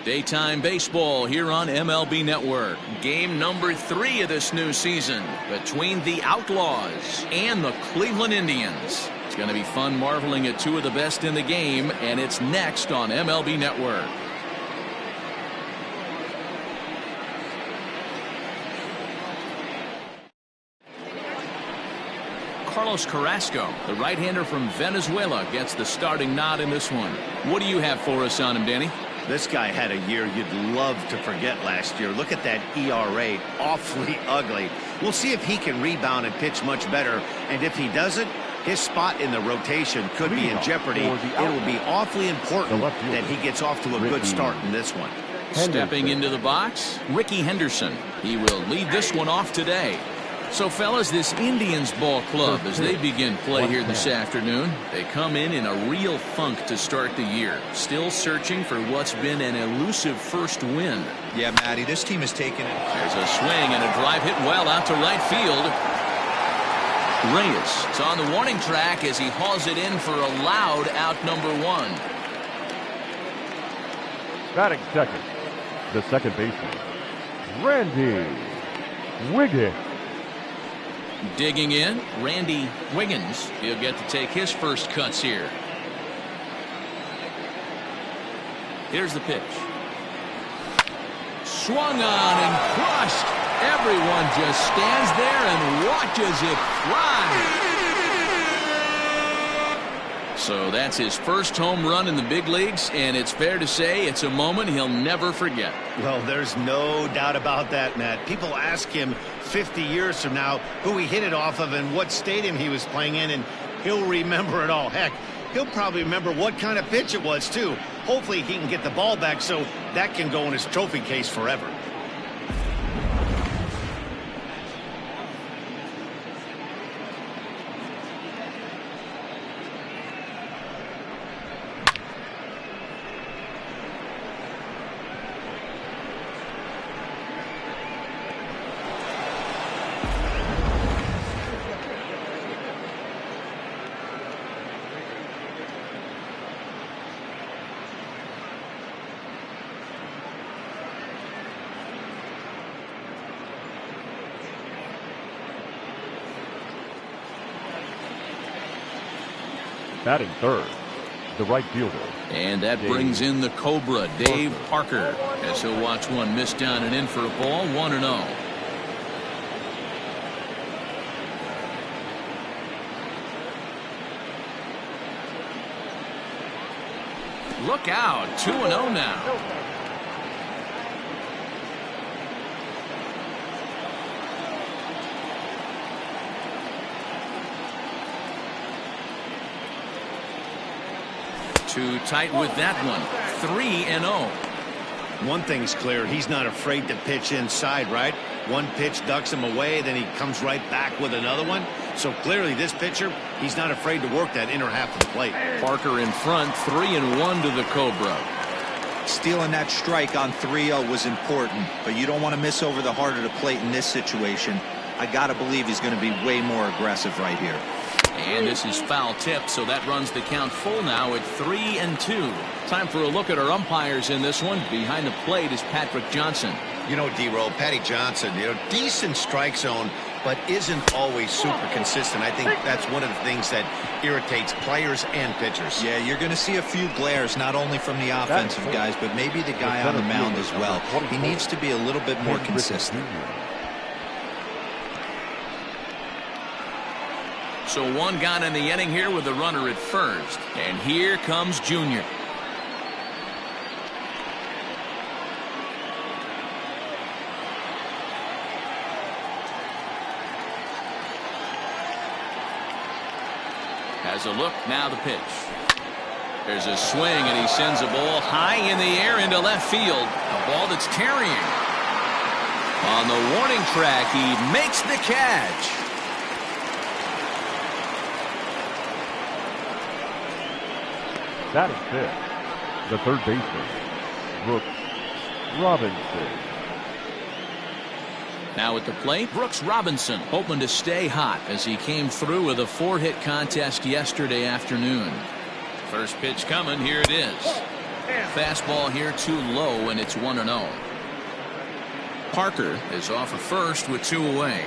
Daytime baseball here on MLB Network. Game number 3 of this new season between the Outlaws and the Cleveland Indians. It's going to be fun marveling at two of the best in the game, and it's next on MLB Network. Carlos Carrasco, the right-hander from Venezuela, gets the starting nod in this one. What do you have for us on him, Danny? This guy had a year you'd love to forget last year. Look at that ERA, awfully ugly. We'll see if he can rebound and pitch much better. And if he doesn't, his spot in the rotation could be in jeopardy. It will be awfully important that he gets off to a good start in this one. Stepping into the box, Ricky Henderson. He will lead this one off today. So, fellas, this Indians ball club, as they begin play here this afternoon, they come in a real funk to start the year. Still searching for what's been an elusive first win. Yeah, Matty, this team has taken it. There's a swing and a drive hit well out to right field. Reyes is on the warning track as he hauls it in for a loud out number 1. Batting second, the second baseman, Randy Wiggins. Digging in, Randy Wiggins. He'll get to take his first cuts here. Here's the pitch. Swung on and crushed. Everyone just stands there and watches it fly. So that's his first home run in the big leagues, and it's fair to say it's a moment he'll never forget. Well, there's no doubt about that, Matt. People ask him 50 years from now who he hit it off of and what stadium he was playing in, and he'll remember it all. Heck, he'll probably remember what kind of pitch it was, too. Hopefully he can get the ball back so that can go in his trophy case forever. Batting third, the right fielder. And that brings in the Cobra, Dave Parker, as he'll watch one miss down and in for a ball, 1-0. Look out, 2-0 now. Too tight with that one. 3-0. One thing's clear, he's not afraid to pitch inside, right? One pitch ducks him away, then he comes right back with another one. So clearly this pitcher, he's not afraid to work that inner half of the plate. Parker in front, 3-1 to the Cobra. Stealing that strike on 3-0 was important, but you don't want to miss over the heart of the plate in this situation. I got to believe he's going to be way more aggressive right here. And this is foul tip, so that runs the count full now at 3-2. Time for a look at our umpires in this one. Behind the plate is Patrick Johnson. You know, D-Roll, Patty Johnson, decent strike zone, but isn't always super consistent. I think that's one of the things that irritates players and pitchers. Yeah, you're going to see a few glares, not only from the offensive guys, but maybe the guy on the mound as well. He needs to be a little bit more consistent. So one gone in the inning here with the runner at first. And here comes Junior. Has a look, now the pitch. There's a swing, and he sends a ball high in the air into left field. A ball that's carrying. On the warning track, he makes the catch. Batting fifth, the third baseman, Brooks Robinson. Now at the plate, Brooks Robinson hoping to stay hot as he came through with a 4-hit contest yesterday afternoon. First pitch coming, here it is. Fastball here too low, and it's 1-0. Parker is off at first with 2 away.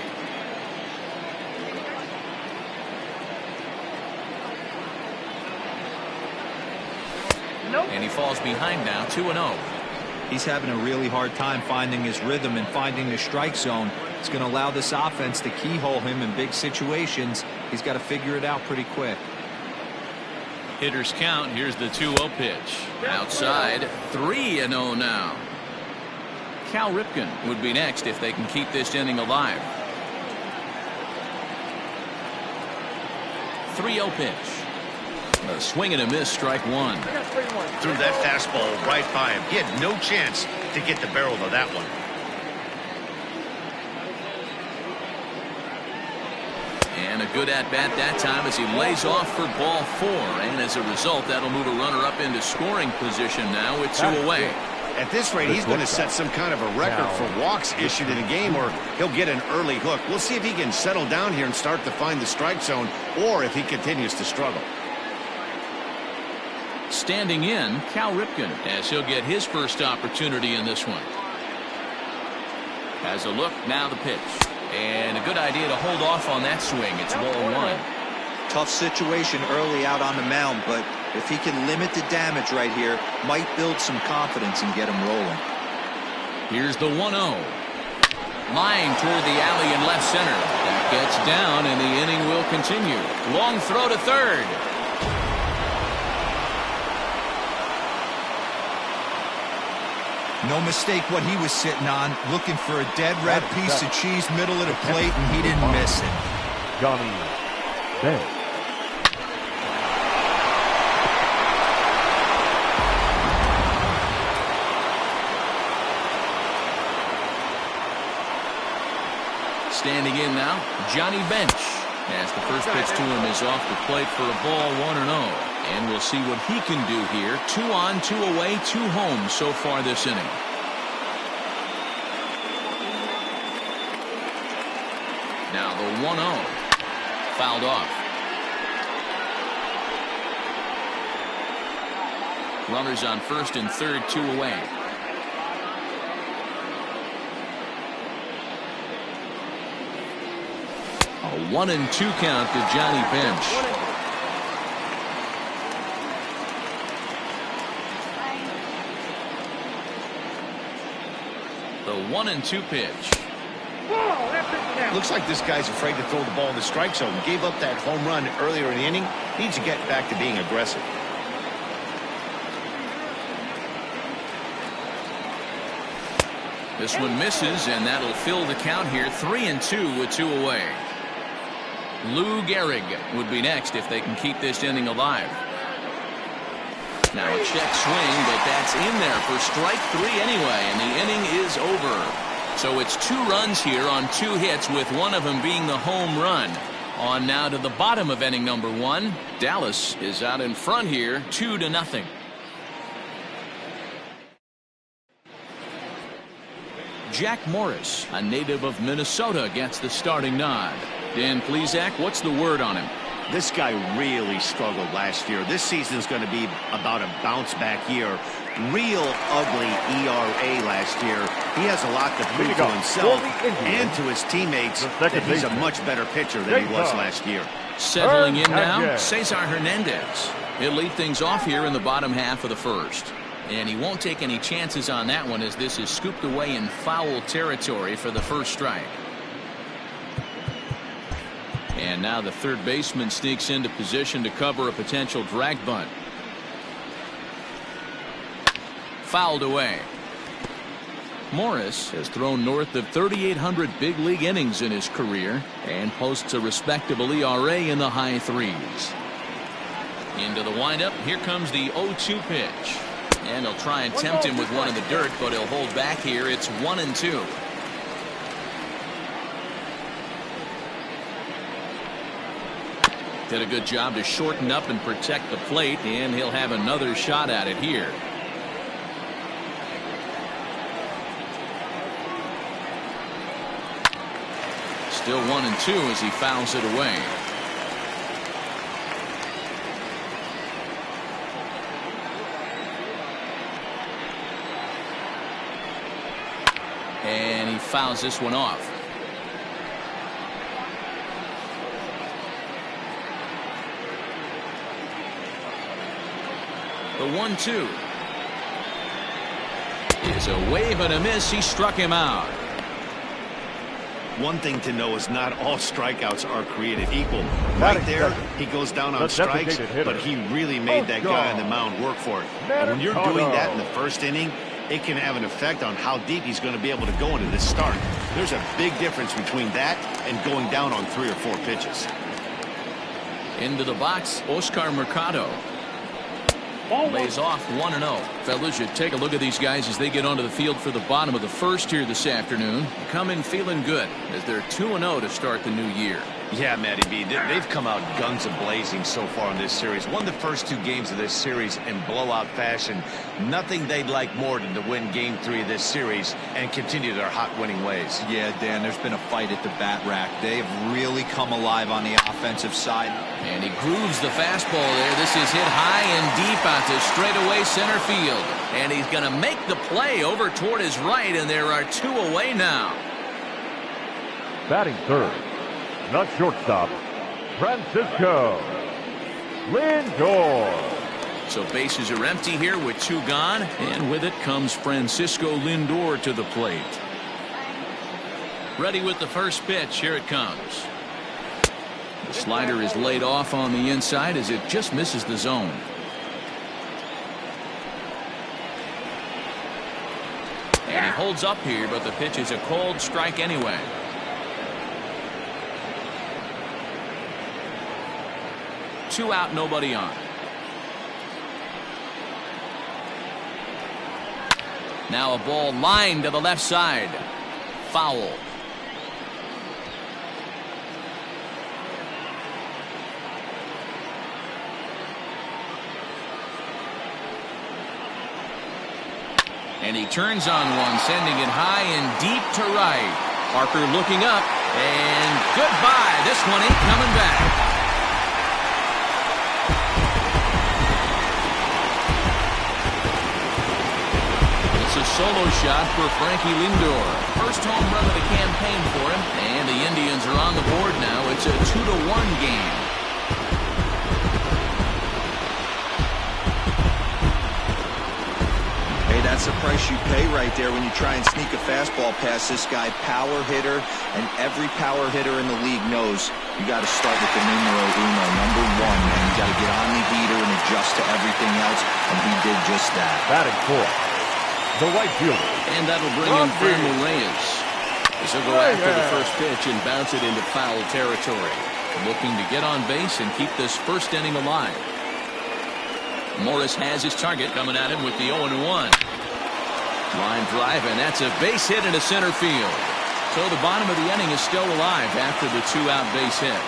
And he falls behind now, 2-0. He's having a really hard time finding his rhythm and finding the strike zone. It's going to allow this offense to keyhole him in big situations. He's got to figure it out pretty quick. Hitters count. Here's the 2-0 pitch. Outside, 3-0 now. Cal Ripken would be next if they can keep this inning alive. 3-0 pitch. A swing and a miss, strike 1. Threw that fastball right by him. He had no chance to get the barrel of that one. And a good at-bat that time as he lays off for ball 4. And as a result, that'll move a runner up into scoring position now with 2 away. At this rate, he's going to set some kind of a record for walks issued in a game, or he'll get an early hook. We'll see if he can settle down here and start to find the strike zone, or if he continues to struggle. Standing in, Cal Ripken, as he'll get his first opportunity in this one. Has a look, now the pitch. And a good idea to hold off on that swing. It's ball 1. Tough situation early out on the mound, but if he can limit the damage right here, might build some confidence and get him rolling. Here's the 1-0. Lying toward the alley in left center. That gets down, and the inning will continue. Long throw to third. No mistake what he was sitting on, looking for a dead red piece of cheese middle of the plate, and he didn't miss it. Johnny Bench. Standing in now, Johnny Bench, as the first pitch to him is off the plate for a ball 1-0. And we'll see what he can do here. 2 on, 2 away, 2 home so far this inning. Now the 1-0. Fouled off. Runners on first and third, 2 away. A 1-2 count to Johnny Bench. The 1-2 pitch. Looks like this guy's afraid to throw the ball in the strike zone. Gave up that home run earlier in the inning. Needs to get back to being aggressive. This one misses, and that'll fill the count here. 3-2 with 2 away. Lou Gehrig would be next if they can keep this inning alive. Now a check swing, but that's in there for strike 3 anyway, and the inning is over. So it's 2 runs here on 2 hits, with one of them being the home run. On now to the bottom of inning number 1. Dallas is out in front here, 2-0. Jack Morris, a native of Minnesota, gets the starting nod. Dan Plesac, what's the word on him? This guy really struggled last year. This season is going to be about a bounce-back year. Real ugly ERA last year. He has a lot to prove to himself and to his teammates that he's a much better pitcher than he was last year. Settling in now, Cesar Hernandez. He'll lead things off here in the bottom half of the first. And he won't take any chances on that one, as this is scooped away in foul territory for the first strike. And now the third baseman sneaks into position to cover a potential drag bunt. Fouled away. Morris has thrown north of 3,800 big league innings in his career and posts a respectable ERA in the high 3s. Into the windup. Here comes the 0-2 pitch. And he'll try and tempt him with one in the dirt, but he'll hold back here. It's 1-2. Did a good job to shorten up and protect the plate, and he'll have another shot at it here. Still 1-2 as he fouls it away. fouls this one off. The 1-2 is a wave and a miss. He struck him out. One thing to know is not all strikeouts are created equal. Right there, he goes down on strikes, but he really made that guy on the mound work for it. And when you're doing that in the first inning, it can have an effect on how deep he's going to be able to go into this start. There's a big difference between that and going down on 3 or 4 pitches. Into the box, Oscar Mercado. Lays off 1-0. Fellas, you take a look at these guys as they get onto the field for the bottom of the first here this afternoon. Come in feeling good as they're 2-0 to start the new year. Yeah, Matty B, they've come out guns a-blazing so far in this series. Won the first 2 games of this series in blowout fashion. Nothing they'd like more than to win Game 3 of this series and continue their hot winning ways. Yeah, Dan, there's been a fight at the bat rack. They have really come alive on the offensive side. And he grooves the fastball there. This is hit high and deep out to straightaway center field. And he's going to make the play over toward his right, and there are 2 away now. Batting third, the shortstop, Francisco Lindor. So bases are empty here with 2 gone, and with it comes Francisco Lindor to the plate. Ready with the first pitch. Here it comes. The slider is laid off on the inside as it just misses the zone. And he holds up here, but the pitch is a called strike anyway. Two out, nobody on. Now a ball lined to the left side. Foul. And he turns on one, sending it high and deep to right. Parker looking up, and goodbye. This one ain't coming back. It's a solo shot for Frankie Lindor. First home run of the campaign for him, and the Indians are on the board now. It's a 2-1 game. That's the price you pay right there when you try and sneak a fastball past this guy. Power hitter, and every power hitter in the league knows you got to start with the numero uno, number 1, man. You got to get on the heater and adjust to everything else, and he did just that. Batting fourth, the right fielder. And that'll bring in Fernando Reyes. This will go after the first pitch and bounce it into foul territory. Looking to get on base and keep this first inning alive. Morris has his target coming at him with the 0-1. Line drive, and that's a base hit into center field. So the bottom of the inning is still alive after the 2-out base hit.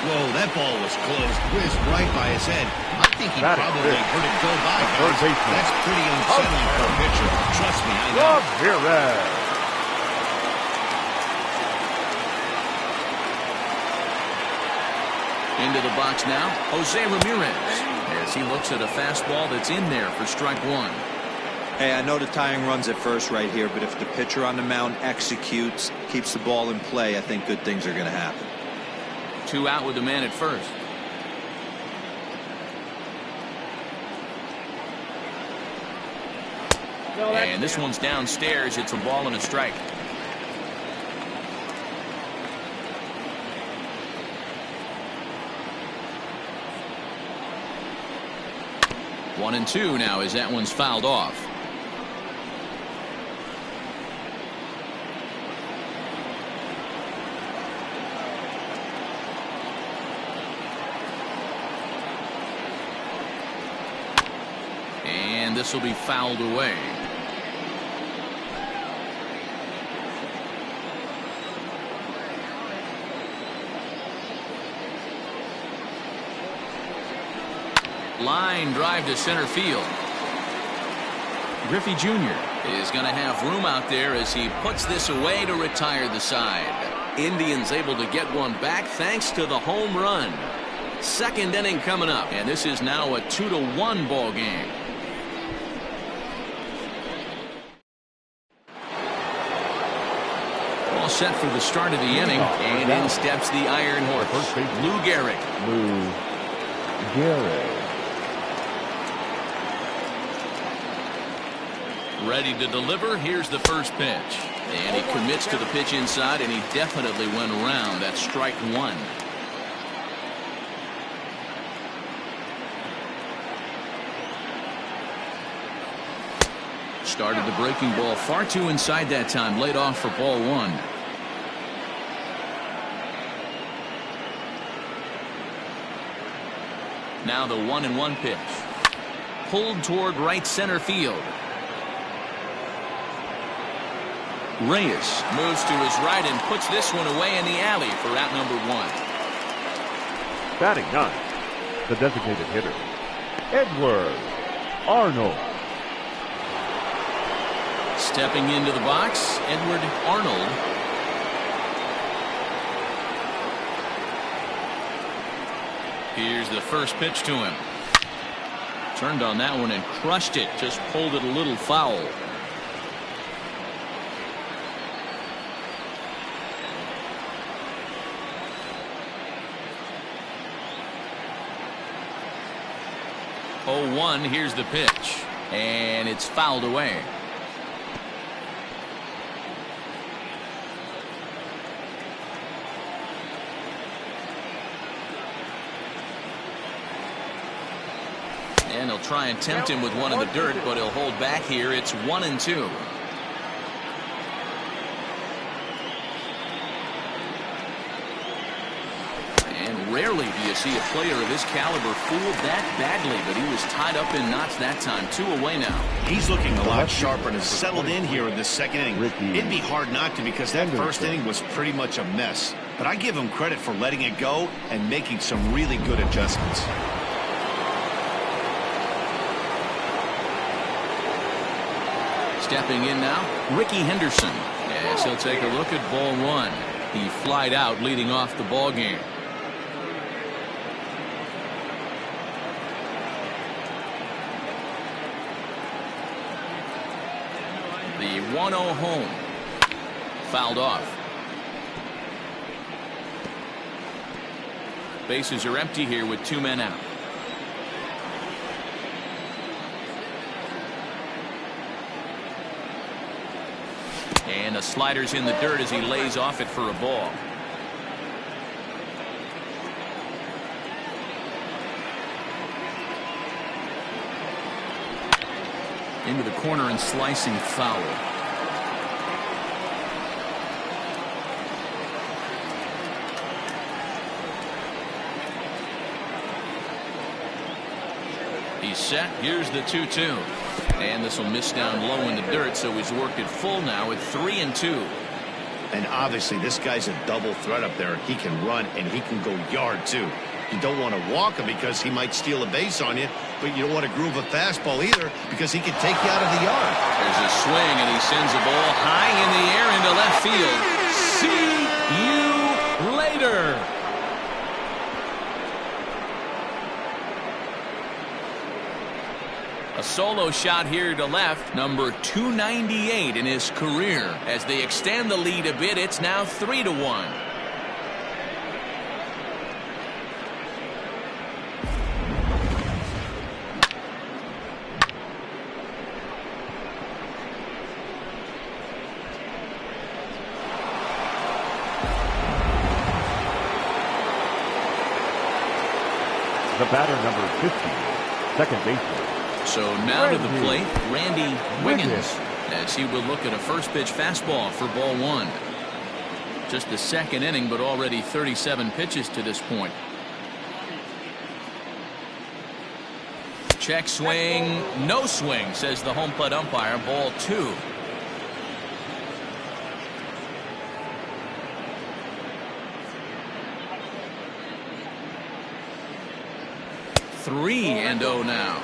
Whoa, that ball was close, whizzed right by his head. I think he probably heard it go by. That's pretty unsettling for a pitcher. Trust me, I know. Into the box now, Jose Ramirez, as he looks at a fastball that's in there for strike 1. Hey, I know the tying runs at first right here, but if the pitcher on the mound executes, keeps the ball in play, I think good things are going to happen. 2 out with the man at first. And this one's downstairs. It's a ball and a strike. One and 2 now as that one's fouled off. And this will be fouled away. Line drive to center field. Griffey Jr. is going to have room out there as he puts this away to retire the side. Indians able to get one back thanks to the home run. Second inning coming up, and this is now a 2-1 ball game. set for the start of the inning, and in steps the Iron Horse, Lou Gehrig. Ready to deliver. Here's the first pitch. And he commits to the pitch inside, and he definitely went around. That's strike one. Started the breaking ball far too inside that time. Laid off for ball one. Now the 1-1 pitch. Pulled toward right center field. Reyes moves to his right and puts this one away in the alley for out number one. Batting ninth, the designated hitter, Edward Arnold. Stepping into the box, Edward Arnold. Here's the first pitch to him. Turned on that one and crushed it. Just pulled it a little foul. Oh, 1, here's the pitch. And it's fouled away. And he'll try and tempt him with one in the dirt, but he'll hold back here. It's 1-2. And rarely do you see a player of his caliber fooled that badly, but he was tied up in knots that time. 2 away now. He's looking a lot sharper and has settled in here in the second inning. It'd be hard not to, because that first inning was pretty much a mess. But I give him credit for letting it go and making some really good adjustments. Stepping in now, Ricky Henderson. Yes, he'll take a look at ball one. He flied out leading off the ball game. The 1-0 home. Fouled off. Bases are empty here with 2 men out. And the slider's in the dirt as he lays off it for a ball. Into the corner and slicing foul. He's set. Here's the 2-2. And this will miss down low in the dirt, so he's worked it full now at 3-2. And obviously this guy's a double threat up there. He can run and he can go yard too. You don't want to walk him because he might steal a base on you, but you don't want to groove a fastball either because he can take you out of the yard. There's a swing and he sends the ball high in the air into left field. See you later. A solo shot here to left, number 298 in his career. As they extend the lead a bit, it's now 3-1. The batter, number 50, second baseman. So now to the plate, Randy Wiggins, as he will look at a first pitch fastball for ball one. Just the second inning, but already 37 pitches to this point. Check swing, no swing, says the home plate umpire. Ball 2. Three and 0 now.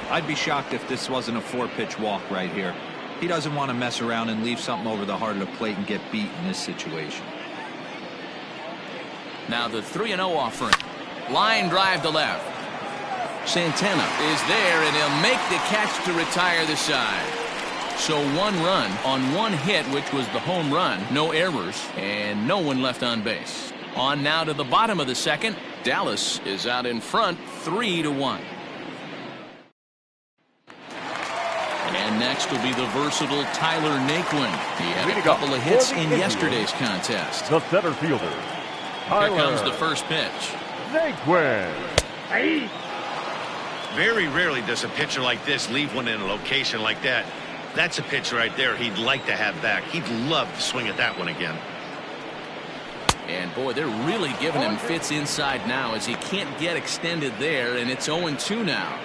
I'd be shocked if this wasn't a 4-pitch walk right here. He doesn't want to mess around and leave something over the heart of the plate and get beat in this situation. Now the 3-0 offering. Line drive to left. Santana is there, and he'll make the catch to retire the side. So 1 run on 1 hit, which was the home run. No errors and no one left on base. On now to the bottom of the second. Dallas is out in front 3-1. And next will be the versatile Tyler Naquin. He had a couple of hits in yesterday's contest. The center fielder, Here comes the first pitch. Naquin. Very rarely does a pitcher like this leave one in a location like that. That's a pitch right there he'd like to have back. He'd love to swing at that one again. And boy, they're really giving him fits inside now as he can't get extended there, and it's 0-2 now.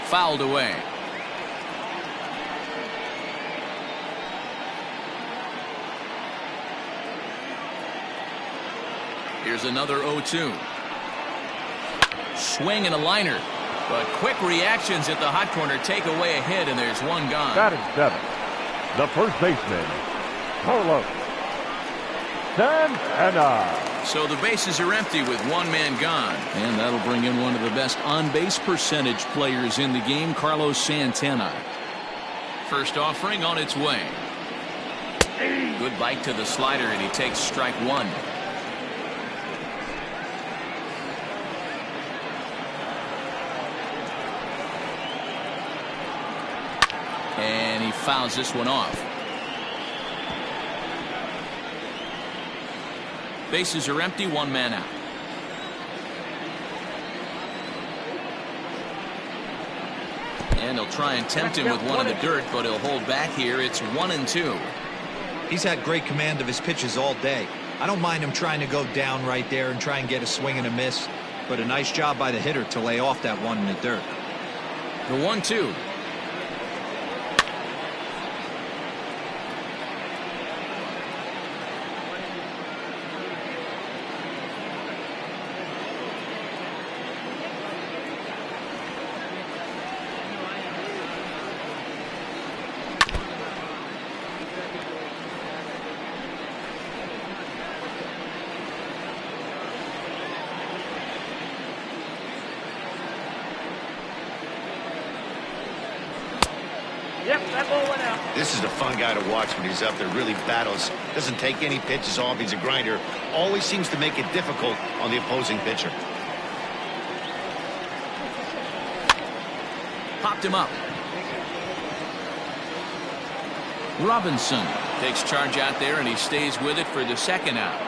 Fouled away. Here's another 0-2. Swing and a liner. But quick reactions at the hot corner take away a hit, and there's 1 gone. Batting 7th, the first baseman, Carlos Santana. So the bases are empty with 1 man gone. And that'll bring in one of the best on-base percentage players in the game, Carlos Santana. First offering on its way. Good bite to the slider, and he takes strike 1. And he fouls this one off. Bases are empty, 1 man out. And he'll try and tempt him with one in the dirt, but he'll hold back here. It's 1-2. He's had great command of his pitches all day. I don't mind him trying to go down right there and try and get a swing and a miss, but a nice job by the hitter to lay off that one in the dirt. The 1-2. This is a fun guy to watch when he's up there. Really battles. Doesn't take any pitches off. He's a grinder. Always seems to make it difficult on the opposing pitcher. Popped him up. Robinson takes charge out there, and he stays with it for the 2nd out.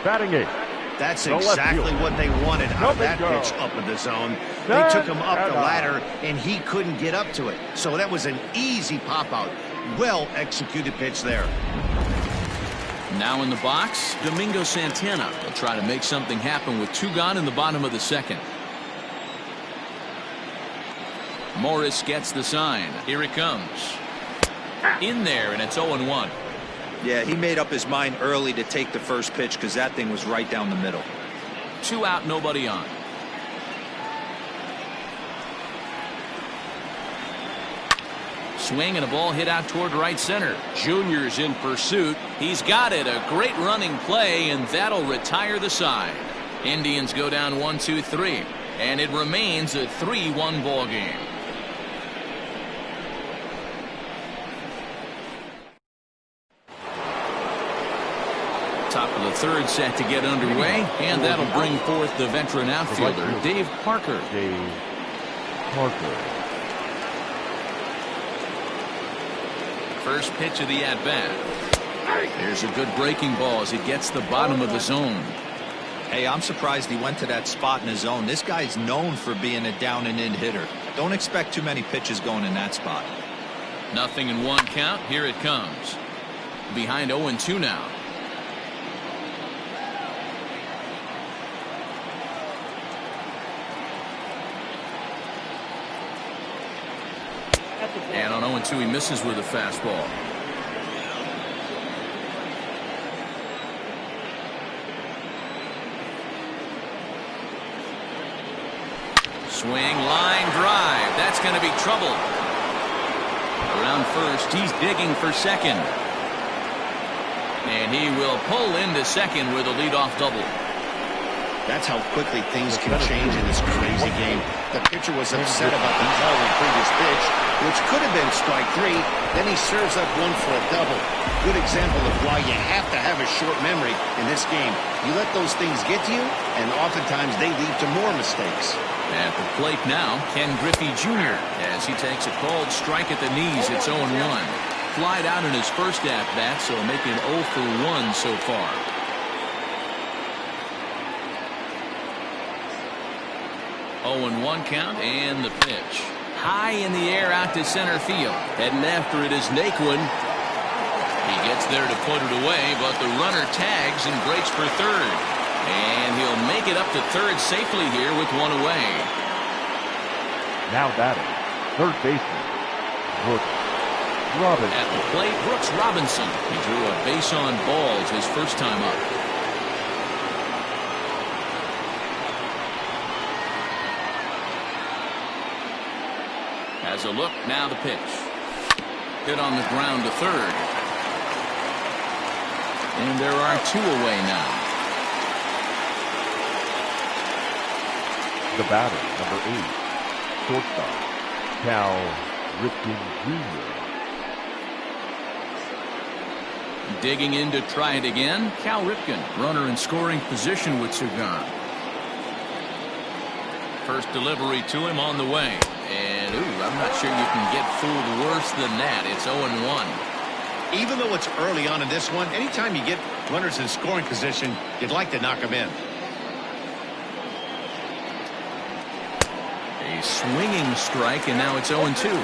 Batting 8th. That's The left exactly fielder. what they wanted out of that Go. pitch up in the zone. They took him up the ladder, and he couldn't get up to it. So that was an easy pop-out. Well-executed pitch there. Now in the box, Domingo Santana will try to make something happen with 2 gone in the bottom of the 2nd. Morris gets the sign. Here it comes. In there, and it's 0-1. Yeah, he made up his mind early to take the first pitch because that thing was right down the middle. 2 out, nobody on. Swing and a ball hit out toward right center. Junior's in pursuit. He's got it. A great running play, and that'll retire the side. Indians go down 1-2-3, and it remains a 3-1 ball game. Top of the 3rd set to get underway, and that'll bring forth the veteran outfielder, Dave Parker. Dave Parker. First pitch of the at-bat. There's a good breaking ball as he gets the bottom of the zone. Hey, I'm surprised he went to that spot in his zone. This guy's known for being a down-and-in hitter. Don't expect too many pitches going in that spot. Nothing in 1 count. Here it comes. Behind 0-2 now. And on 0-2, he misses with a fastball. Swing, line drive. That's going to be trouble. Around first, he's digging for 2nd. And he will pull into 2nd with a leadoff double. That's how quickly things can change in this crazy game. The pitcher was upset about the call on the previous pitch, which could have been strike 3. Then he serves up one for a double. Good example of why you have to have a short memory in this game. You let those things get to you, and oftentimes they lead to more mistakes. At the plate now, Ken Griffey Jr. as he takes a called strike at the knees. It's 0-1. Flied out in his first at-bat, so making 0 for 1 so far. Oh, and 1 count, and the pitch. High in the air out to center field. Heading after it is Naquin. He gets there to put it away, but the runner tags and breaks for third. And he'll make it up to third safely here with 1 away. Now batting, third baseman, Brooks Robinson. At the plate, Brooks Robinson. He drew a base on balls his first time up. As a look, now the pitch. Hit on the ground to third. And there are 2 away now. The batter, number 8, shortstop, Cal Ripken Jr. Digging in to try it again, Cal Ripken, runner in scoring position with Sugan. First delivery to him on the way. And, I'm not sure you can get fooled worse than that. It's 0-1. Even though it's early on in this one, anytime you get runners in scoring position, you'd like to knock them in. A swinging strike, and now it's 0-2.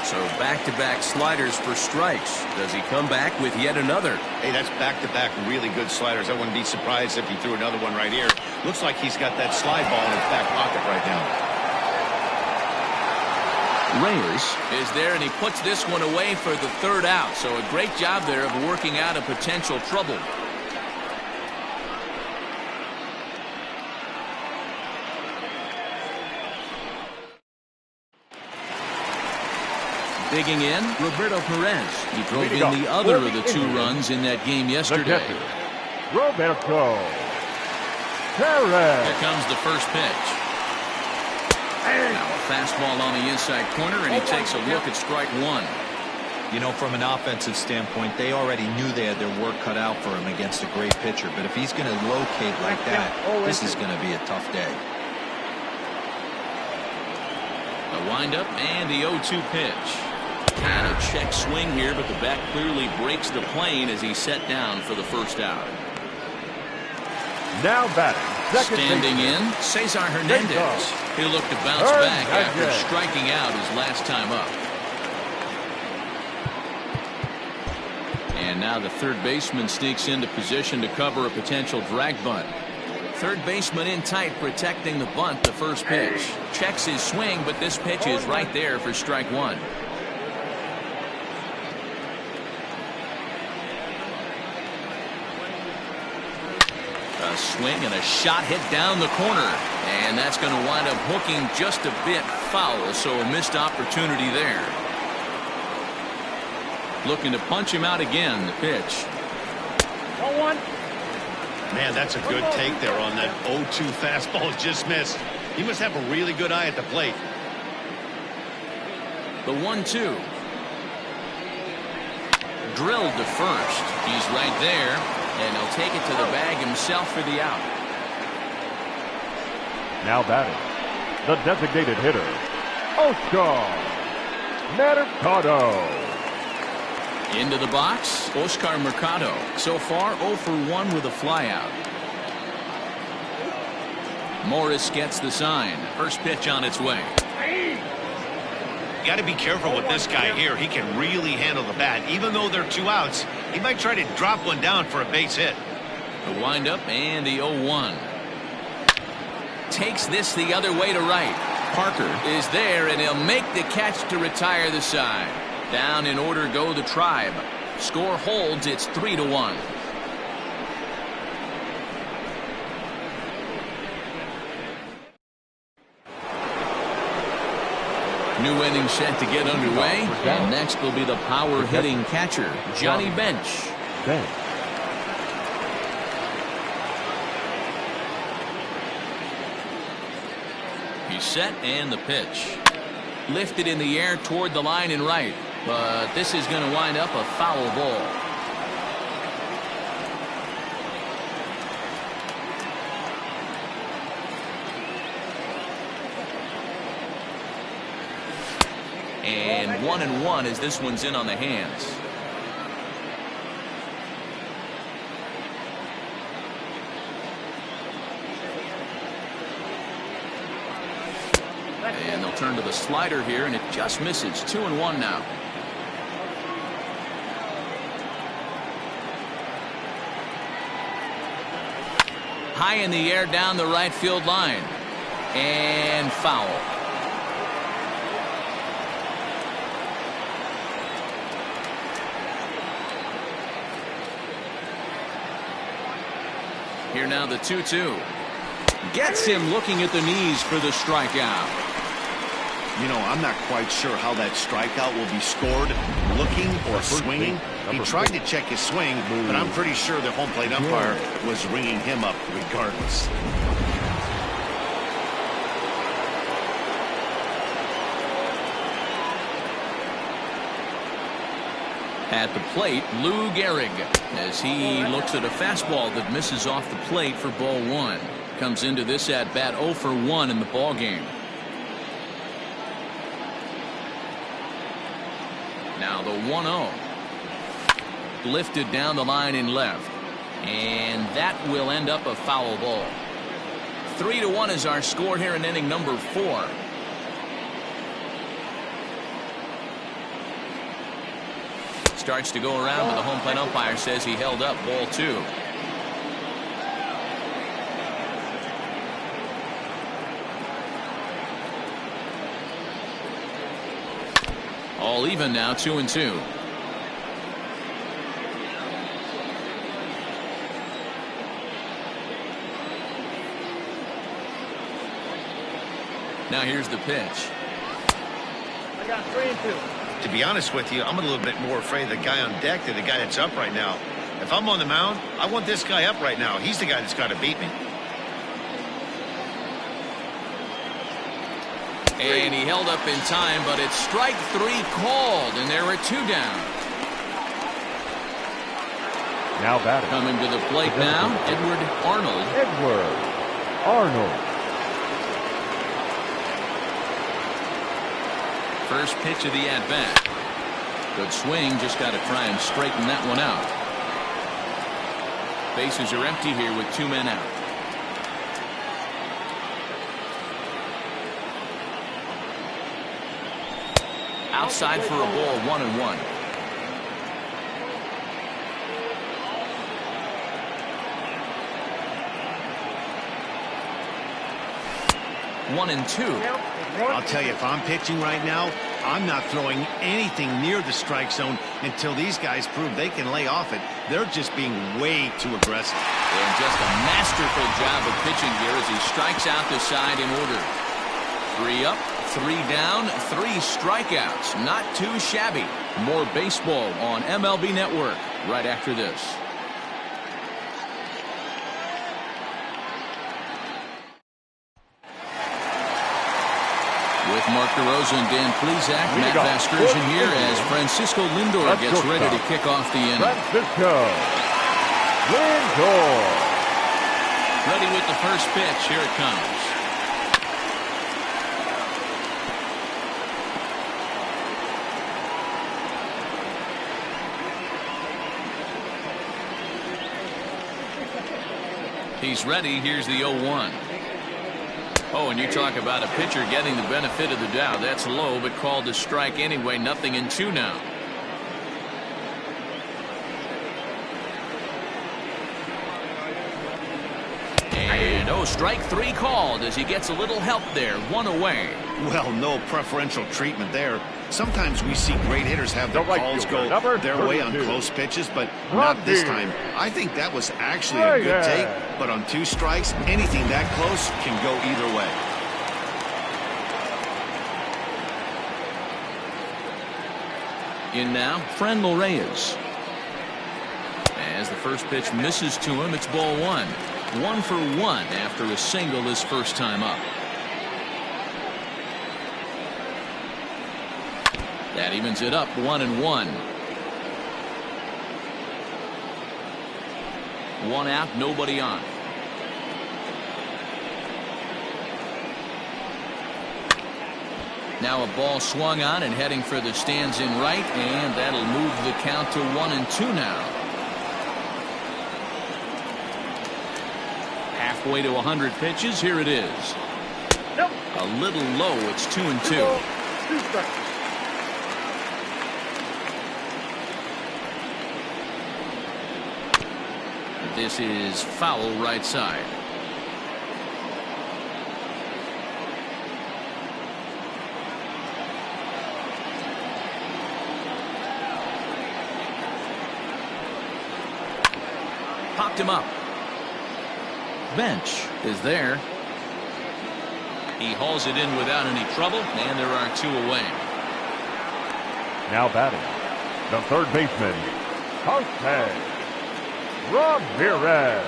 So back-to-back sliders for strikes. Does he come back with yet another? Hey, that's back-to-back really good sliders. I wouldn't be surprised if he threw another one right here. Looks like he's got that slide ball in his back pocket right now. Reyes is there, and he puts this one away for the third out. So a great job there of working out a potential trouble. Digging in, Roberto Perez. He drove in the other of the 2 runs in that game yesterday. Roberto Perez. Here comes the first pitch. Now a fastball on the inside corner, and he takes a look at strike 1. You know, from an offensive standpoint, they already knew they had their work cut out for him against a great pitcher. But if he's going to locate like that, this is going to be a tough day. A windup and the 0-2 pitch. Kind of check swing here, but the bat clearly breaks the plane as he's set down for the first out. Now batting, second standing in, Cesar Hernandez. He'll look to bounce back after striking out his last time up. And now the third baseman sneaks into position to cover a potential drag bunt. Third baseman in tight, protecting the bunt. The first pitch checks his swing, but this pitch is right there for strike 1. A swing and a shot hit down the corner, and that's going to wind up hooking just a bit foul, so a missed opportunity there. Looking to punch him out again. The pitch. 0-1. Man, that's a good take there on that 0-2 fastball. Just missed. He must have a really good eye at the plate. The 1-2. Drilled to first. He's right there, and he'll take it to the bag himself for the out. Now batting, the designated hitter, Oscar Mercado. Into the box, Oscar Mercado. So far, 0 for 1 with a flyout. Morris gets the sign. First pitch on its way. You got to be careful with this guy here. He can really handle the bat. Even though they're 2 outs, he might try to drop one down for a base hit. The windup and the 0-1. Takes this the other way to right. Parker is there, and he'll make the catch to retire the side. Down in order go the Tribe. Score holds. It's 3-1. New inning set to get underway, and next will be the power hitting catcher, Johnny Bench. He's set and the pitch. Lifted in the air toward the line and right. But this is going to wind up a foul ball. And 1-1 as this one's in on the hands. And they'll turn to the slider here, and it just misses. 2-1 now. High in the air down the right field line. And foul. Here now the 2-2. Gets him looking at the knees for the strikeout. You know, I'm not quite sure how that strikeout will be scored, looking or swinging. He tried to check his swing, but I'm pretty sure the home plate umpire was ringing him up regardless. At the plate, Lou Gehrig, as he looks at a fastball that misses off the plate for ball one. Comes into this at bat 0 for 1 in the ball game. Now the 1-0. Lifted down the line in left. And that will end up a foul ball. 3-1 is our score here in inning number 4. Starts to go around, but the home plate umpire says he held up ball 2. All even now, 2-2. Now here's the pitch. I got 3-2. To be honest with you, I'm a little bit more afraid of the guy on deck than the guy that's up right now. If I'm on the mound, I want this guy up right now. He's the guy that's got to beat me. And he held up in time, but it's strike 3 called, and there are 2 down. Now batting. Coming to the plate now, Edward Arnold. Edward Arnold. First pitch of the at-bat. Good swing, just got to try and straighten that one out. Bases are empty here with 2 men out. Outside for a ball, 1-1. One and two. I'll tell you, if I'm pitching right now, I'm not throwing anything near the strike zone until these guys prove they can lay off it. They're just being way too aggressive. And just a masterful job of pitching here as he strikes out the side in order. 3 up, 3 down, 3 strikeouts. Not too shabby. More baseball on MLB Network right after this. With Mark DeRosa and Dan Plesac, Matt Vasgersian here as Francisco Lindor gets ready to kick off the inning. Francisco Lindor. Ready with the first pitch. Here it comes. He's ready. Here's the 0-1. Oh, and you talk about a pitcher getting the benefit of the doubt. That's low, but called a strike anyway. Nothing in 2 now. And strike 3 called as he gets a little help there. 1 away. Well, no preferential treatment there. Sometimes we see great hitters have their calls go their way on close pitches, but not this time. I think that was actually a good take, but on 2 strikes, anything that close can go either way. In now, Franmil Reyes. As the first pitch misses to him, it's ball 1. 1 for 1 after a single his first time up. That evens it up 1-1. One out, nobody on. Now a ball swung on and heading for the stands in right, and that'll move the count to 1-2 now. Halfway to 100 pitches, here it is. A little low, it's 2-2. This is foul right side. Popped him up. Bench is there. He hauls it in without any trouble, and there are 2 away. Now batting, the third baseman, Jose Ramirez.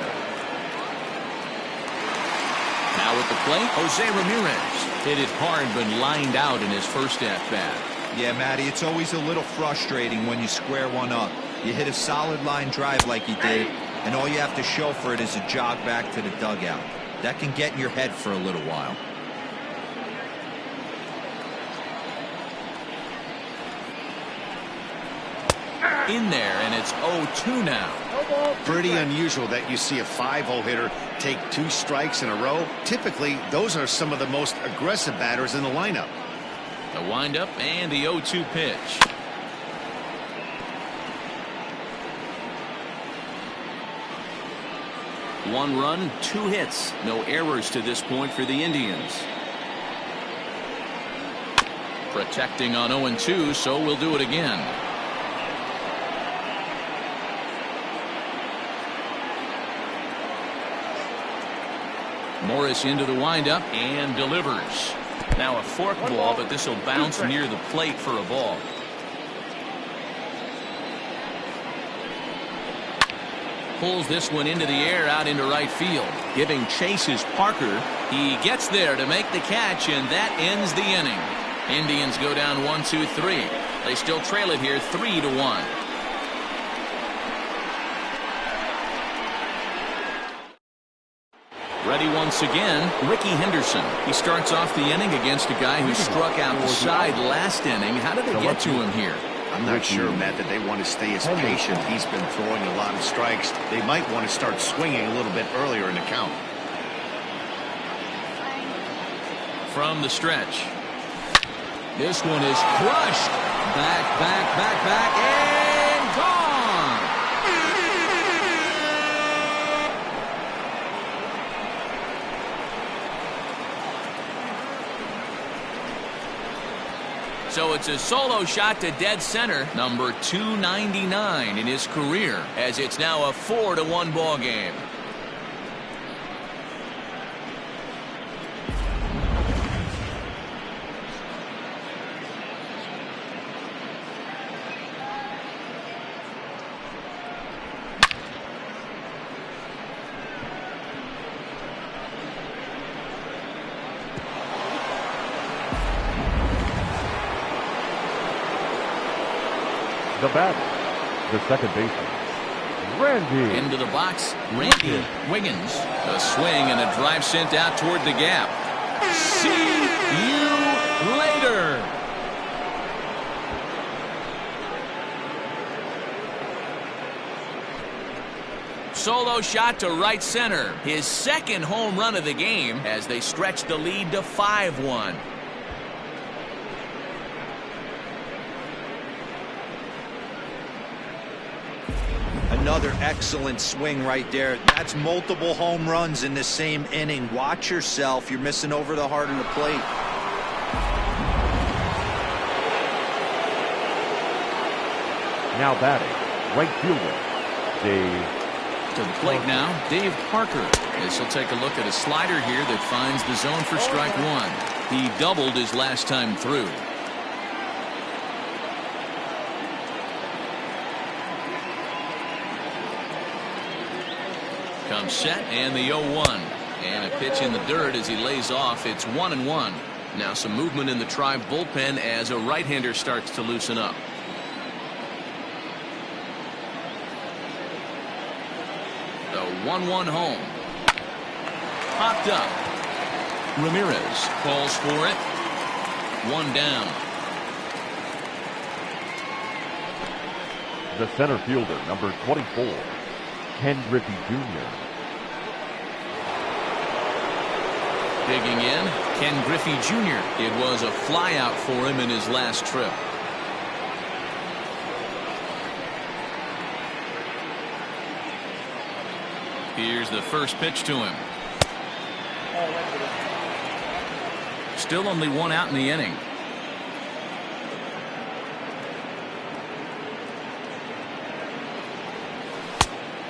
Now at the plate, Jose Ramirez hit it hard but lined out in his first at-bat. Yeah, Matty, it's always a little frustrating when you square one up. You hit a solid line drive like he did, and all you have to show for it is a jog back to the dugout. That can get in your head for a little while. In there, and it's 0-2 now. Pretty unusual that you see a 5-0 hitter take 2 strikes in a row. Typically, those are some of the most aggressive batters in the lineup. The windup and the 0-2 pitch. One run, 2 hits. No errors to this point for the Indians. Protecting on 0-2, so we'll do it again. Morris into the windup and delivers. Now a fork ball, but this will bounce near the plate for a ball. Pulls this one into the air out into right field. Giving chase is Parker. He gets there to make the catch, and that ends the inning. Indians go down 1-2-3. They still trail it here 3-1. Ready once again, Ricky Henderson. He starts off the inning against a guy who struck out the side last inning. How did they get to him here? I'm not sure, Matt, that they want to stay as patient. He's been throwing a lot of strikes. They might want to start swinging a little bit earlier in the count. From the stretch. This one is crushed. Back, and gone. So it's a solo shot to dead center, number 299 in his career, as it's now a 4-1 ball game. The batter, the second baseman, Randy. Into the box, Randy Wiggins. A swing and a drive sent out toward the gap. See you later. Solo shot to right center. His second home run of the game as they stretch the lead to 5-1. Another excellent swing right there. That's multiple home runs in the same inning. Watch yourself. You're missing over the heart of the plate. Now batting, right fielder, Dave. To the plate now, Dave Parker. This will take a look at a slider here that finds the zone for strike one. He doubled his last time through. Comes set and the 0-1. And a pitch in the dirt as he lays off. It's 1-1. Now some movement in the Tribe bullpen as a right-hander starts to loosen up. The 1-1 home. Popped up. Ramirez calls for it. One down. The center fielder, number 24, Ken Griffey Jr. Digging in, Ken Griffey Jr. It was a flyout for him in his last trip. Here's the first pitch to him. Still only one out in the inning.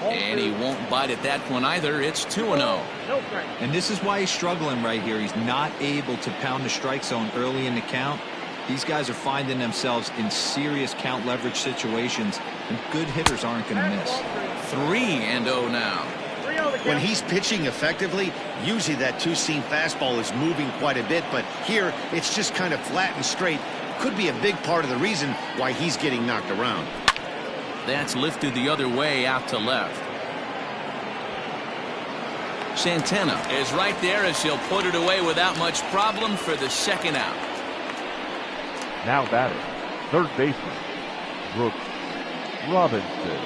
And he won't bite at that one either. It's 2-0. And this is why he's struggling right here. He's not able to pound the strike zone early in the count. These guys are finding themselves in serious count leverage situations, and good hitters aren't going to miss. 3-0 now. When he's pitching effectively, usually that two-seam fastball is moving quite a bit, but here it's just kind of flat and straight. Could be a big part of the reason why he's getting knocked around. That's lifted the other way out to left. Santana is right there as he'll put it away without much problem for the second out. Now batting, third baseman, Brooks Robinson.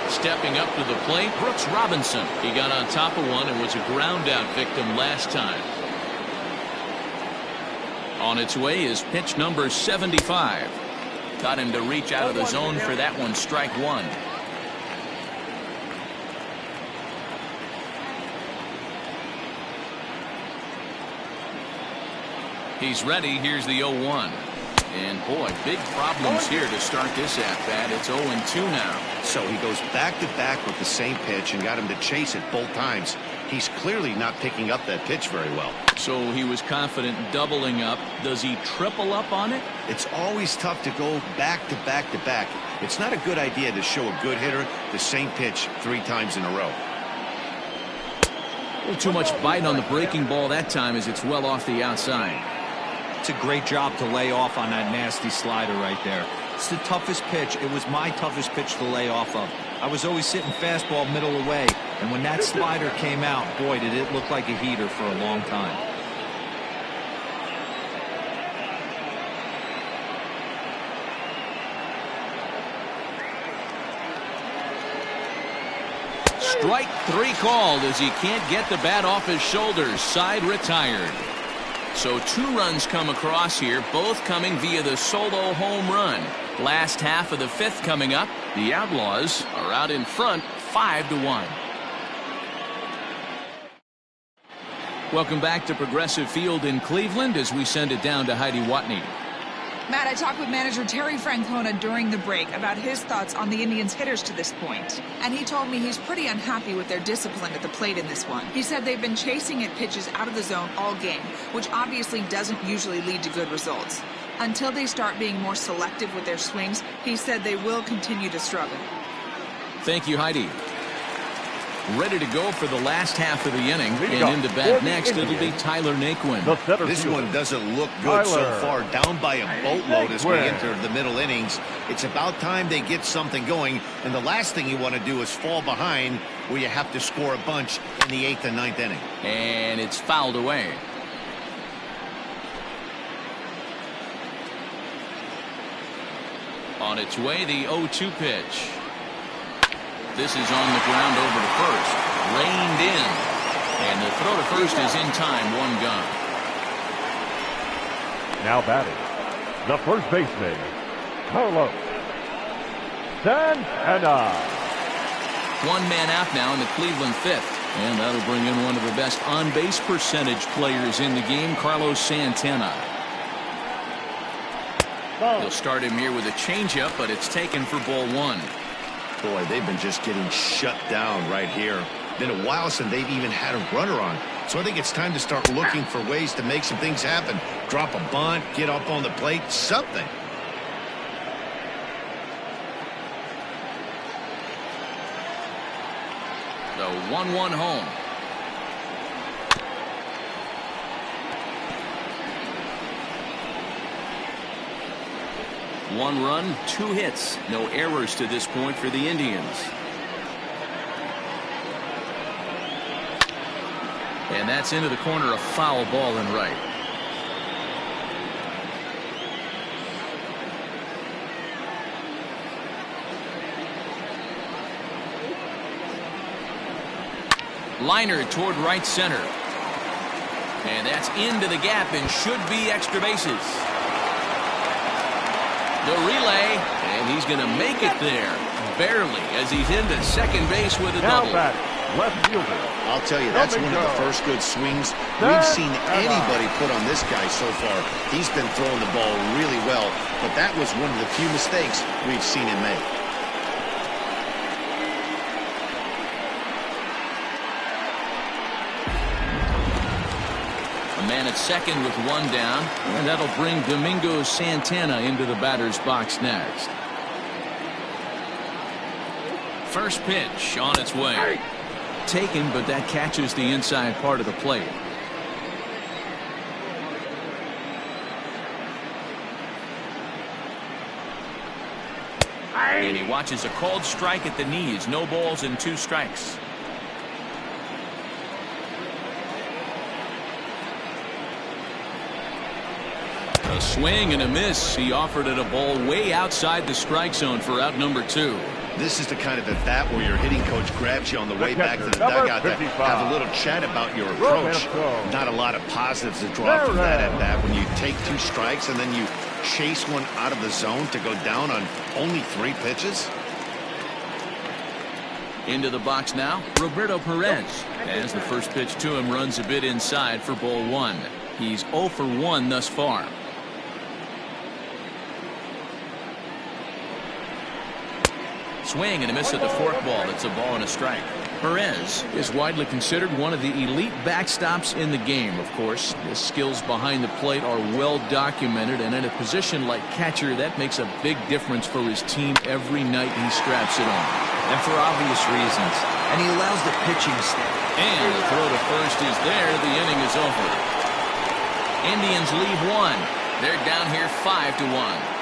Stepping up to the plate, Brooks Robinson. He got on top of one and was a ground out victim last time. On its way is pitch number 75. Got him to reach out of the zone for that one. Strike one. He's ready. Here's the 0-1. And boy, big problems here to start this at-bat. It's 0-2 now. So he goes back-to-back with the same pitch and got him to chase it both times. He's clearly not picking up that pitch very well. So he was confident doubling up. Does he triple up on it? It's always tough to go back-to-back-to-back. It's not a good idea to show a good hitter the same pitch 3 times in a row. A little too much bite on the breaking ball that time as it's well off the outside. It's a great job to lay off on that nasty slider right there. It's the toughest pitch. It was my toughest pitch to lay off of. I was always sitting fastball middle away, and when that slider came out, boy, did it look like a heater for a long time. Strike 3 called as he can't get the bat off his shoulders. Side retired. So 2 runs come across here, both coming via the solo home run. Last half of the 5th coming up. The Outlaws are out in front 5-1. Welcome back to Progressive Field in Cleveland as we send it down to Heidi Watney. Matt, I talked with manager Terry Francona during the break about his thoughts on the Indians' hitters to this point. And he told me he's pretty unhappy with their discipline at the plate in this one. He said they've been chasing at pitches out of the zone all game, which obviously doesn't usually lead to good results. Until they start being more selective with their swings, he said they will continue to struggle. Thank you, Heidi. Ready to go for the last half of the inning. And into bat next, it'll be Tyler Naquin. This one doesn't look good so far. Down by a boatload as we enter the middle innings. It's about time they get something going. And the last thing you want to do is fall behind where you have to score a bunch in the 8th and 9th inning. And it's fouled away. On its way, the 0-2 pitch. This is on the ground over to first. Reined in. And the throw to first is in time. 1 gone. Now batting, the first baseman, Carlos Santana. 1 man out now in the Cleveland 5th. And that'll bring in one of the best on-base percentage players in the game, Carlos Santana. They'll start him here with a changeup, but it's taken for ball 1. Boy, they've been just getting shut down right here. Been a while since they've even had a runner on. So I think it's time to start looking for ways to make some things happen. Drop a bunt, get up on the plate, something. The 1-1 home. One run, 2 hits. No errors to this point for the Indians. And that's into the corner, a foul ball and right. Liner toward right center. And that's into the gap and should be extra bases. The relay, and he's going to make it there. Barely, as he's into second base with a double. Left fielder. I'll tell you, that's one of the first good swings we've seen anybody put on this guy so far. He's been throwing the ball really well, but that was one of the few mistakes we've seen him make. A man at second with 1 down, and that'll bring Domingo Santana into the batter's box next. First pitch on its way. Taken, but that catches the inside part of the plate. And he watches a called strike at the knees. No balls and 2 strikes. A swing and a miss. He offered it a ball way outside the strike zone for out number 2. This is the kind of at-bat where your hitting coach grabs you on the way back to the dugout to have a little chat about your approach. Not a lot of positives to draw from that at-bat when you take 2 strikes and then you chase one out of the zone to go down on only 3 pitches. Into the box now, Roberto Perez. As the first pitch to him runs a bit inside for ball 1. He's 0 for 1 thus far. Swing and a miss at the forkball. That's a ball and a strike. Perez is widely considered one of the elite backstops in the game, of course. His skills behind the plate are well documented, and in a position like catcher, that makes a big difference for his team every night he straps it on. And for obvious reasons. And he allows the pitching staff. And the throw to first is there. The inning is over. Indians leave 1. They're down here 5-1.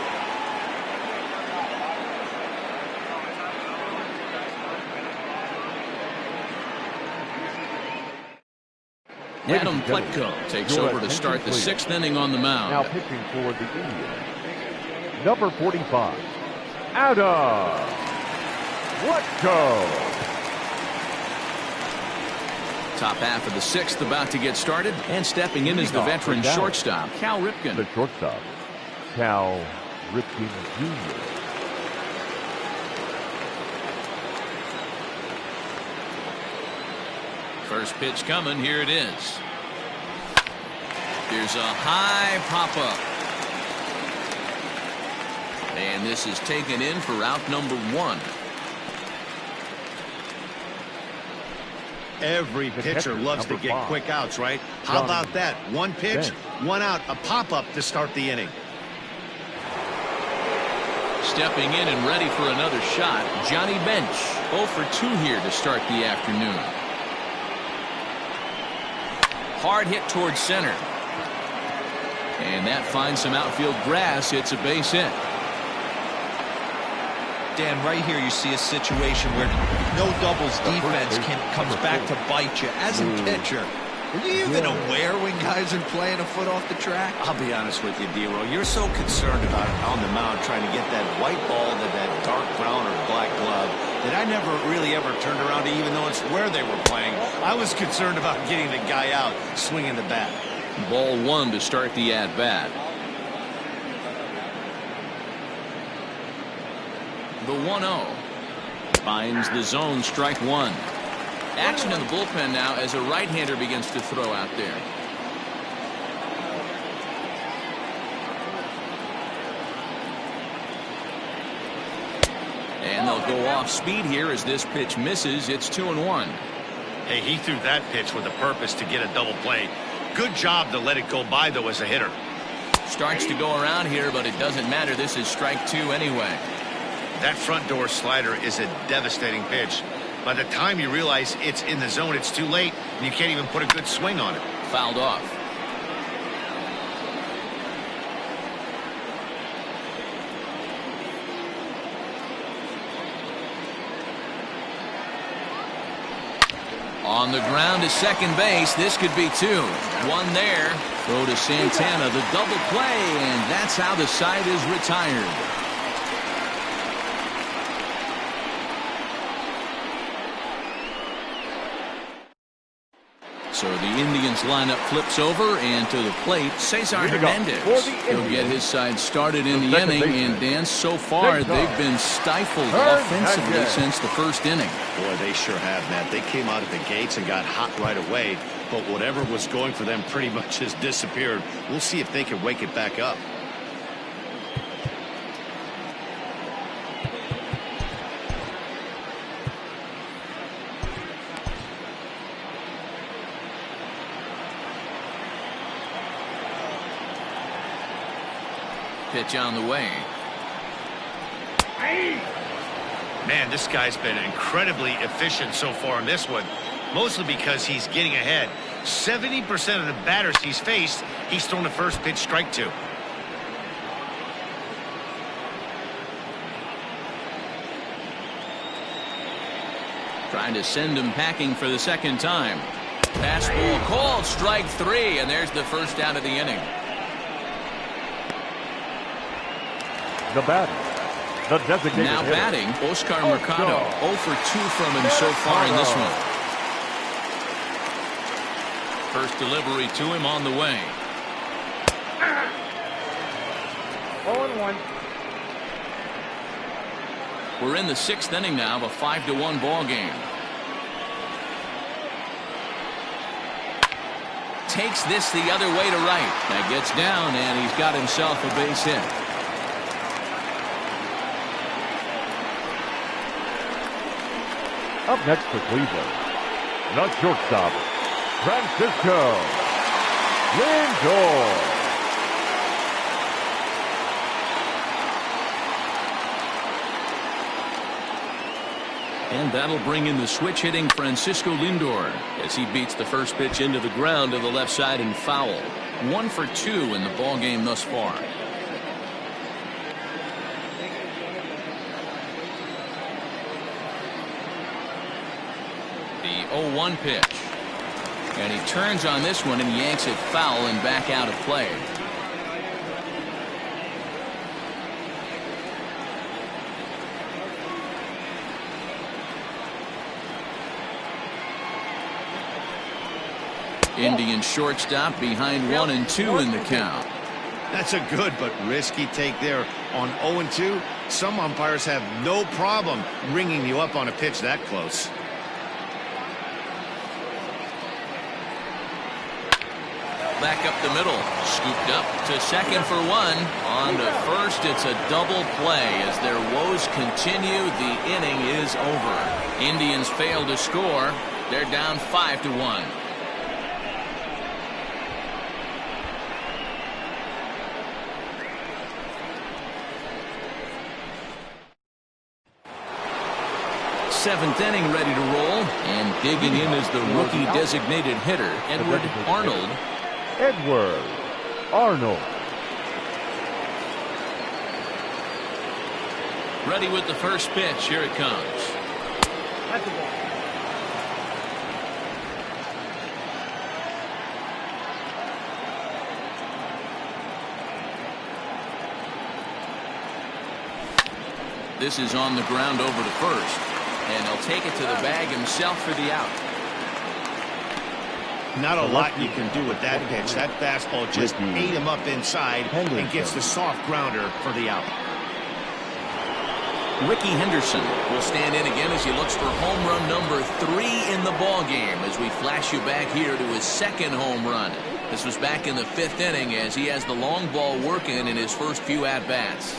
Adam Pletko takes over to start the 6th inning on the mound. Now pitching for the Indians, number 45, Adam Pletko. Top half of the 6th about to get started, and stepping in is the veteran shortstop, Cal Ripken. The shortstop, Cal Ripken Jr. First pitch coming. Here it is. There's a high pop-up. And this is taken in for out number 1. Every pitcher loves to get quick outs, right? How about that? 1 pitch, 1 out, a pop-up to start the inning. Stepping in and ready for another shot, Johnny Bench. 0 for 2 here to start the afternoon. Hard hit towards center. And that finds some outfield grass. It's a base hit. Dan, right here you see a situation where no doubles defense comes back to bite you. As a pitcher, are you even aware when guys are playing a foot off the track? I'll be honest with you, D-Roll. You're so concerned about on the mound trying to get that white ball to that dark brown or black glove that I never really ever turned around to even notice where they were playing. I was concerned about getting the guy out swinging the bat. Ball 1 to start the at-bat. The 1-0 finds the zone, strike 1. Action in the bullpen now as a right-hander begins to throw out there. And they'll go off speed here as this pitch misses. It's 2-1. Hey, he threw that pitch with a purpose to get a double play. Good job to let it go by, though, as a hitter. Starts to go around here, but it doesn't matter. This is strike 2 anyway. That front door slider is a devastating pitch. By the time you realize it's in the zone, it's too late, and you can't even put a good swing on it. Fouled off. On the ground to second base. This could be two. One there. Throw to Santana. The double play, and that's how the side is retired. So the Indians lineup flips over, and to the plate, Cesar Hernandez. He'll get his side started in the inning, and Dan, so far they've been stifled offensively since the first inning. Boy, they sure have, Matt. They came out of the gates and got hot right away, but whatever was going for them pretty much has disappeared. We'll see if they can wake it back up. Pitch on the way. Man, this guy's been incredibly efficient so far in this one, mostly because he's getting ahead. 70% of the batters he's faced, he's thrown the first pitch strike to. Trying to send him packing for the second time. Fastball called, strike three, and there's the first out of the inning. The batter, the designated now hitter. batting, Oscar Mercado. 0 for 2 from him so far in this one. First delivery to him on the way. 0-1. We're in the 6th inning now of a 5-1 ball game. Takes this the other way to right. That gets down, and he's got himself a base hit. Up next for Cleveland, the shortstop, Francisco Lindor. And that'll bring in the switch-hitting Francisco Lindor as he beats the first pitch into the ground to the left side and foul. 1 for 2 in the ball game thus far. The 0-1 pitch. And he turns on this one and yanks it foul and back out of play. Indian shortstop behind 1 and 2 in the count. That's a good but risky take there on 0-2. Some umpires have no problem ringing you up on a pitch that close. Back up the middle, scooped up to second for 1. On to first, it's a double play as their woes continue. The inning is over. Indians fail to score. They're down 5-1. Seventh inning ready to roll, and digging in is the rookie designated hitter, Edward Arnold. Edward Arnold. Ready with the first pitch. Here it comes. This is on the ground over to first. And he'll take it to the bag himself for the out. Not a lot you can do with that pitch. That fastball just ate him up inside and gets the soft grounder for the out. Ricky Henderson will stand in again as he looks for home run number 3 in the ball game as we flash you back here to his second home run. This was back in the 5th inning as he has the long ball working in his first few at-bats.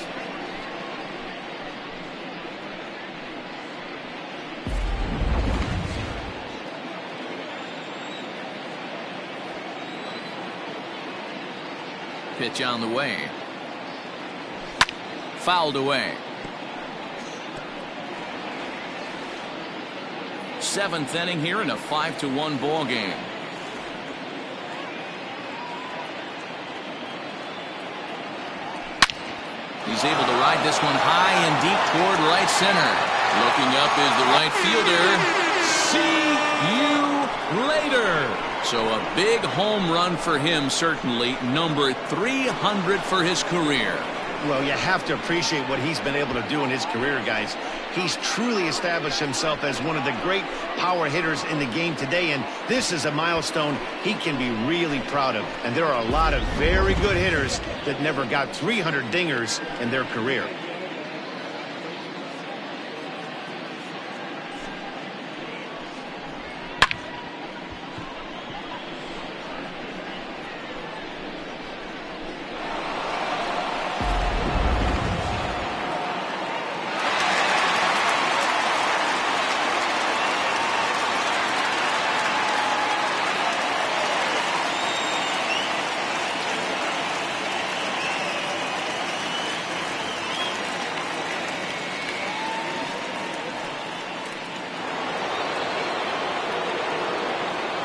Pitch on the way. Fouled away. 7th inning here in a 5-1 ball game. He's able to ride this one high and deep toward right center. Looking up is the right fielder. See you later. So a big home run for him, certainly. Number 300 for his career. Well, you have to appreciate what he's been able to do in his career, guys. He's truly established himself as one of the great power hitters in the game today, and this is a milestone he can be really proud of. And there are a lot of very good hitters that never got 300 dingers in their career.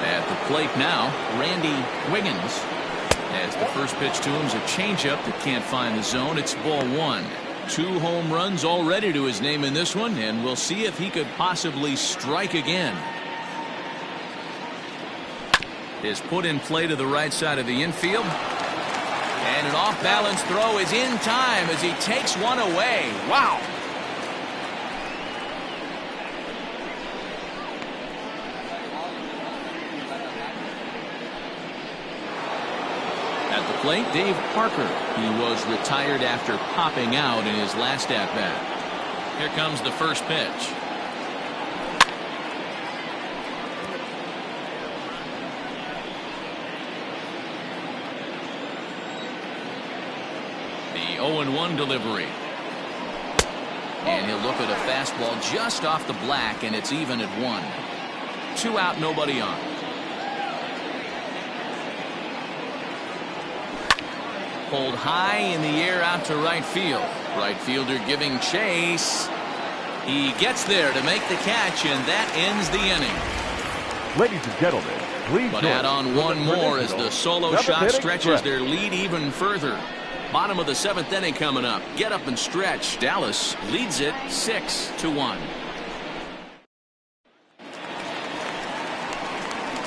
At the plate now, Randy Wiggins. As the first pitch to him is a changeup that can't find the zone. It's ball 1. 2 home runs already to his name in this one, and we'll see if he could possibly strike again. Is put in play to the right side of the infield. And an off-balance throw is in time as he takes one away. Wow! At the plate, Dave Parker. He was retired after popping out in his last at-bat. Here comes the first pitch. The 0-1 delivery. And he'll look at a fastball just off the black, and it's even at 1. 2 out, nobody on. Pulled high in the air out to right field. Right fielder giving chase. He gets there to make the catch, and that ends the inning. Ladies and gentlemen, please But join add on one more as the solo shot stretches their lead even further. Bottom of the 7th inning coming up. Get up and stretch. Dallas leads it 6-1.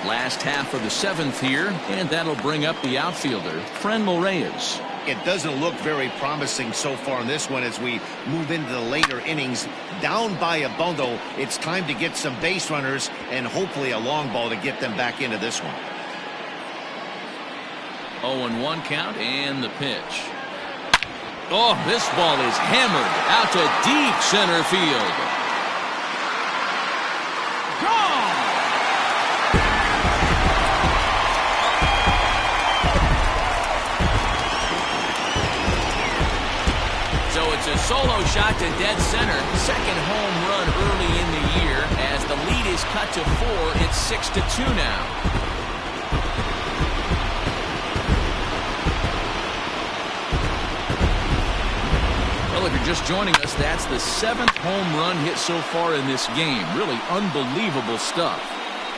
Last half of the 7th here, and that'll bring up the outfielder, Franmil Reyes. It doesn't look very promising so far in this one as we move into the later innings. Down by a bundle, it's time to get some base runners and hopefully a long ball to get them back into this one. 0-1 count and the pitch. Oh, this ball is hammered out to deep center field. Gone! So it's a solo shot to dead center. Second home run early in the year. As the lead is cut to 4, it's 6-2 now. Well, if you're just joining us, that's the 7th home run hit so far in this game. Really unbelievable stuff.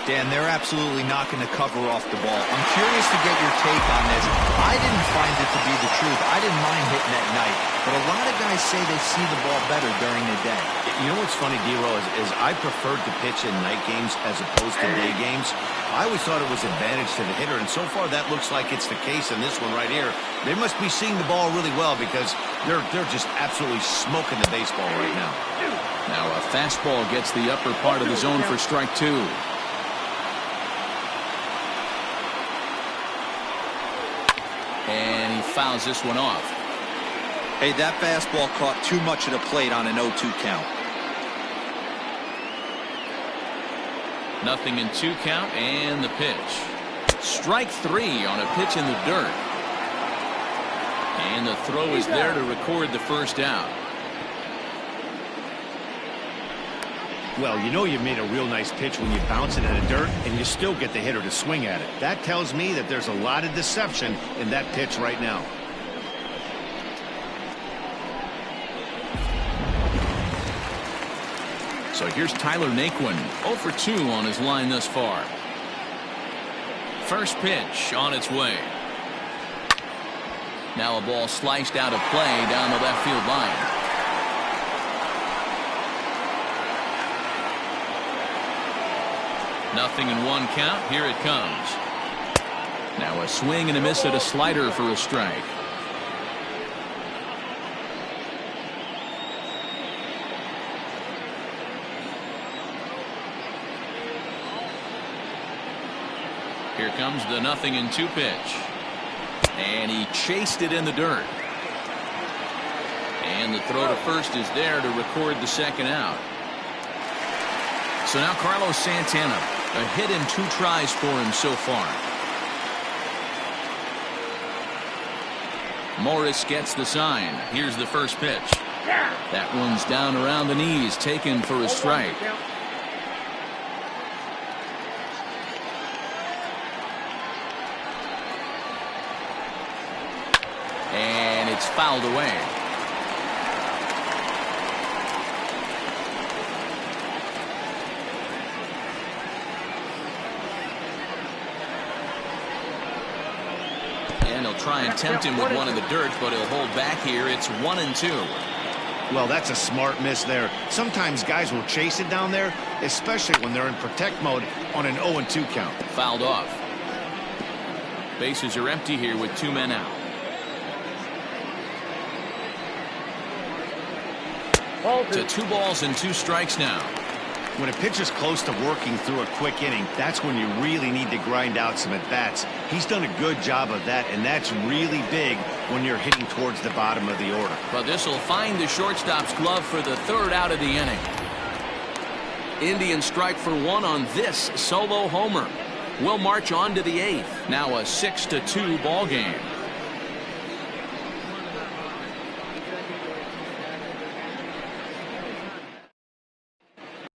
Dan, they're absolutely not going to cover off the ball. I'm curious to get your take on this. I didn't find it to be the truth. I didn't mind hitting at night, but a lot of guys say they see the ball better during the day. You know what's funny, D-Row, is I preferred to pitch in night games as opposed to day games. I always thought it was advantage to the hitter, and so far that looks like it's the case in this one right here. They must be seeing the ball really well because they're just absolutely smoking the baseball right now. Now a fastball gets the upper part of the zone for strike 2. And he fouls this one off. Hey, that fastball caught too much of the plate on an 0-2 count. Nothing in 2 count and the pitch. Strike 3 on a pitch in the dirt. And the throw is there to record the first out. Well, you know you made a real nice pitch when you bounce it in the dirt and you still get the hitter to swing at it. That tells me that there's a lot of deception in that pitch right now. So here's Tyler Naquin, 0 for 2 on his line thus far. First pitch on its way. Now a ball sliced out of play down the left field line. Nothing in 1 count. Here it comes. Now a swing and a miss at a slider for a strike. Here comes the 0-2 pitch. And he chased it in the dirt. And the throw to first is there to record the second out. So now Carlos Santana, a hit in 2 tries for him so far. Morris gets the sign. Here's the first pitch. That one's down around the knees, taken for a strike. And it's fouled away. And he'll try and tempt him with one in the dirt, but he'll hold back here. It's 1-2. Well, that's a smart miss there. Sometimes guys will chase it down there, especially when they're in protect mode on an 0-2 count. Fouled off. Bases are empty here with 2 men out. To 2 balls and 2 strikes now. When a pitch is close to working through a quick inning, that's when you really need to grind out some at-bats. He's done a good job of that, and that's really big when you're hitting towards the bottom of the order. But this will find the shortstop's glove for the 3rd out of the inning. Indians strike for 1 on this solo homer. We'll march on to the 8th. Now a 6-2 ball game.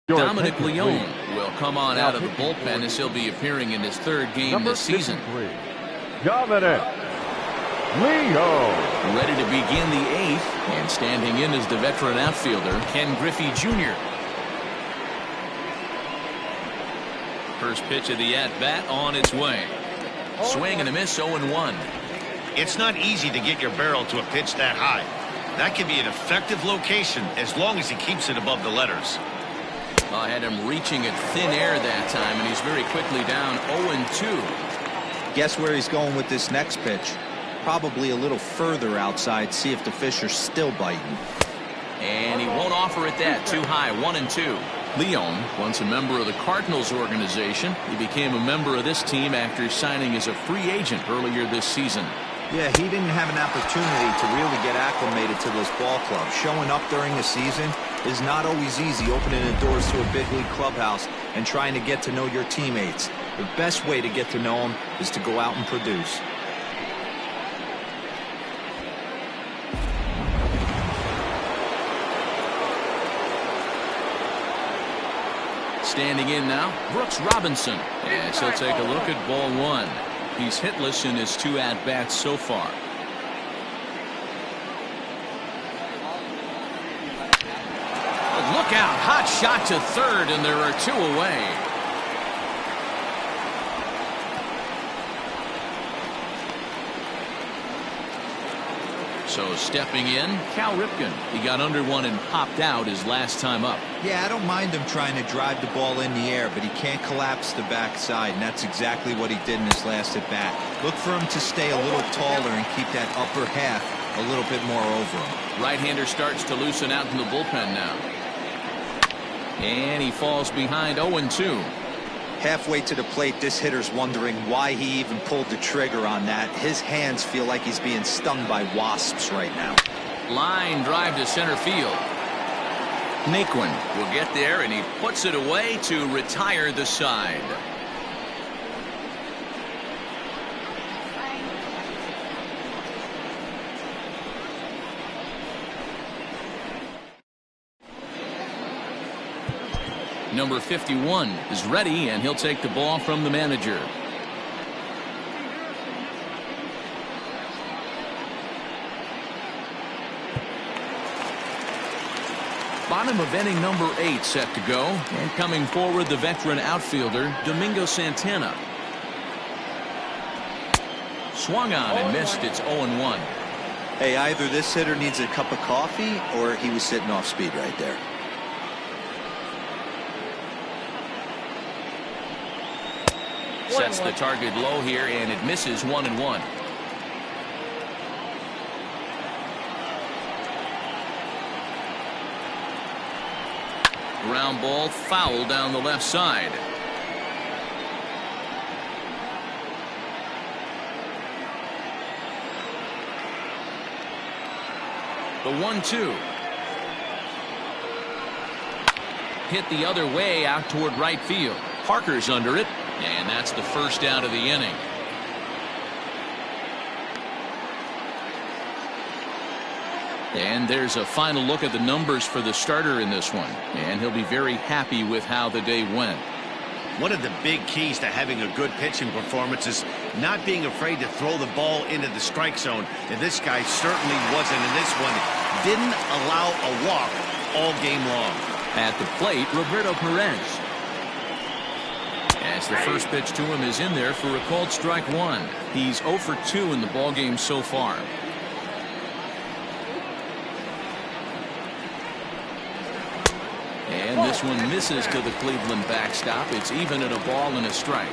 Dominic Leone will come on out of the bullpen as he'll be appearing in his 3rd game this season. Dominic Leone. Ready to begin the 8th, and standing in is the veteran outfielder Ken Griffey Jr. First pitch of the at-bat on its way. Swing and a miss, 0-1. It's not easy to get your barrel to a pitch that high. That can be an effective location as long as he keeps it above the letters. I had him reaching at thin air that time, and he's very quickly down 0-2. Guess where he's going with this next pitch? Probably a little further outside, see if the fish are still biting. And he won't offer it that. Too high, 1-2. Leone, once a member of the Cardinals organization, he became a member of this team after signing as a free agent earlier this season. Yeah, he didn't have an opportunity to really get acclimated to this ball club. Showing up during the season is not always easy, opening the doors to a big league clubhouse and trying to get to know your teammates. The best way to get to know them is to go out and produce. Standing in now, Brooks Robinson, as he'll take a look at ball 1. He's hitless in his 2 at-bats so far. Oh, look out. Hot shot to 3rd, and there are 2 away. So stepping in, Cal Ripken. He got under one and popped out his last time up. Yeah, I don't mind him trying to drive the ball in the air, but he can't collapse the backside, and that's exactly what he did in his last at bat. Look for him to stay a little taller and keep that upper half a little bit more over him. Right-hander starts to loosen out in the bullpen now. And he falls behind 0-2. Halfway to the plate, this hitter's wondering why he even pulled the trigger on that. His hands feel like he's being stung by wasps right now. Line drive to center field. Naquin will get there, and he puts it away to retire the side. Number 51 is ready, and he'll take the ball from the manager. Bottom of inning number 8 set to go. And coming forward, the veteran outfielder, Domingo Santana. Swung on and missed. It's 0-1. Hey, either this hitter needs a cup of coffee or he was sitting off speed right there. Sets the target low here, and it misses 1-1. Ground ball foul down the left side. The 1-2. Hit the other way out toward right field. Parker's under it, and that's the first out of the inning. And there's a final look at the numbers for the starter in this one, and he'll be very happy with how the day went. One of the big keys to having a good pitching performance is not being afraid to throw the ball into the strike zone. And this guy certainly wasn't in this one. Didn't allow a walk all game long. At the plate, Roberto Perez. As the first pitch to him is in there for a called strike 1. He's 0 for 2 in the ballgame so far. And this one misses to the Cleveland backstop. It's even at a ball and a strike.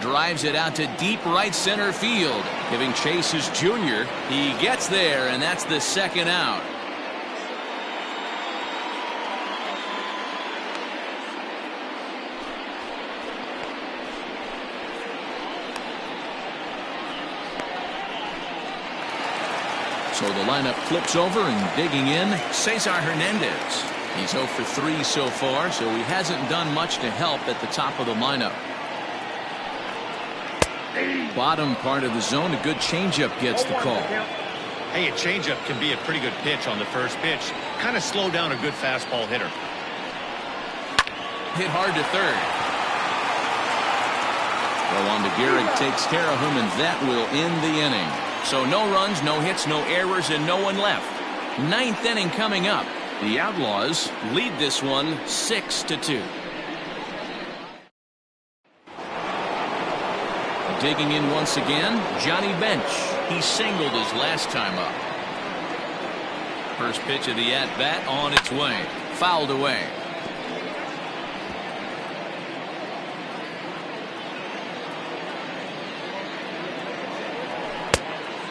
Drives it out to deep right center field. Giving chase his junior. He gets there, and that's the second out. So the lineup flips over, and digging in, Cesar Hernandez. He's 0 for 3 so far, so he hasn't done much to help at the top of the lineup. Bottom part of the zone, a good changeup gets the call. Hey, a changeup can be a pretty good pitch on the first pitch. Kind of slow down a good fastball hitter. Hit hard to third. Well, on to Gehrig, takes care of him, and that will end the inning. So no runs, no hits, no errors, and no one left. 9th inning coming up. The Outlaws lead this one 6-2. Digging in once again, Johnny Bench. He singled his last time up. First pitch of the at-bat on its way. Fouled away.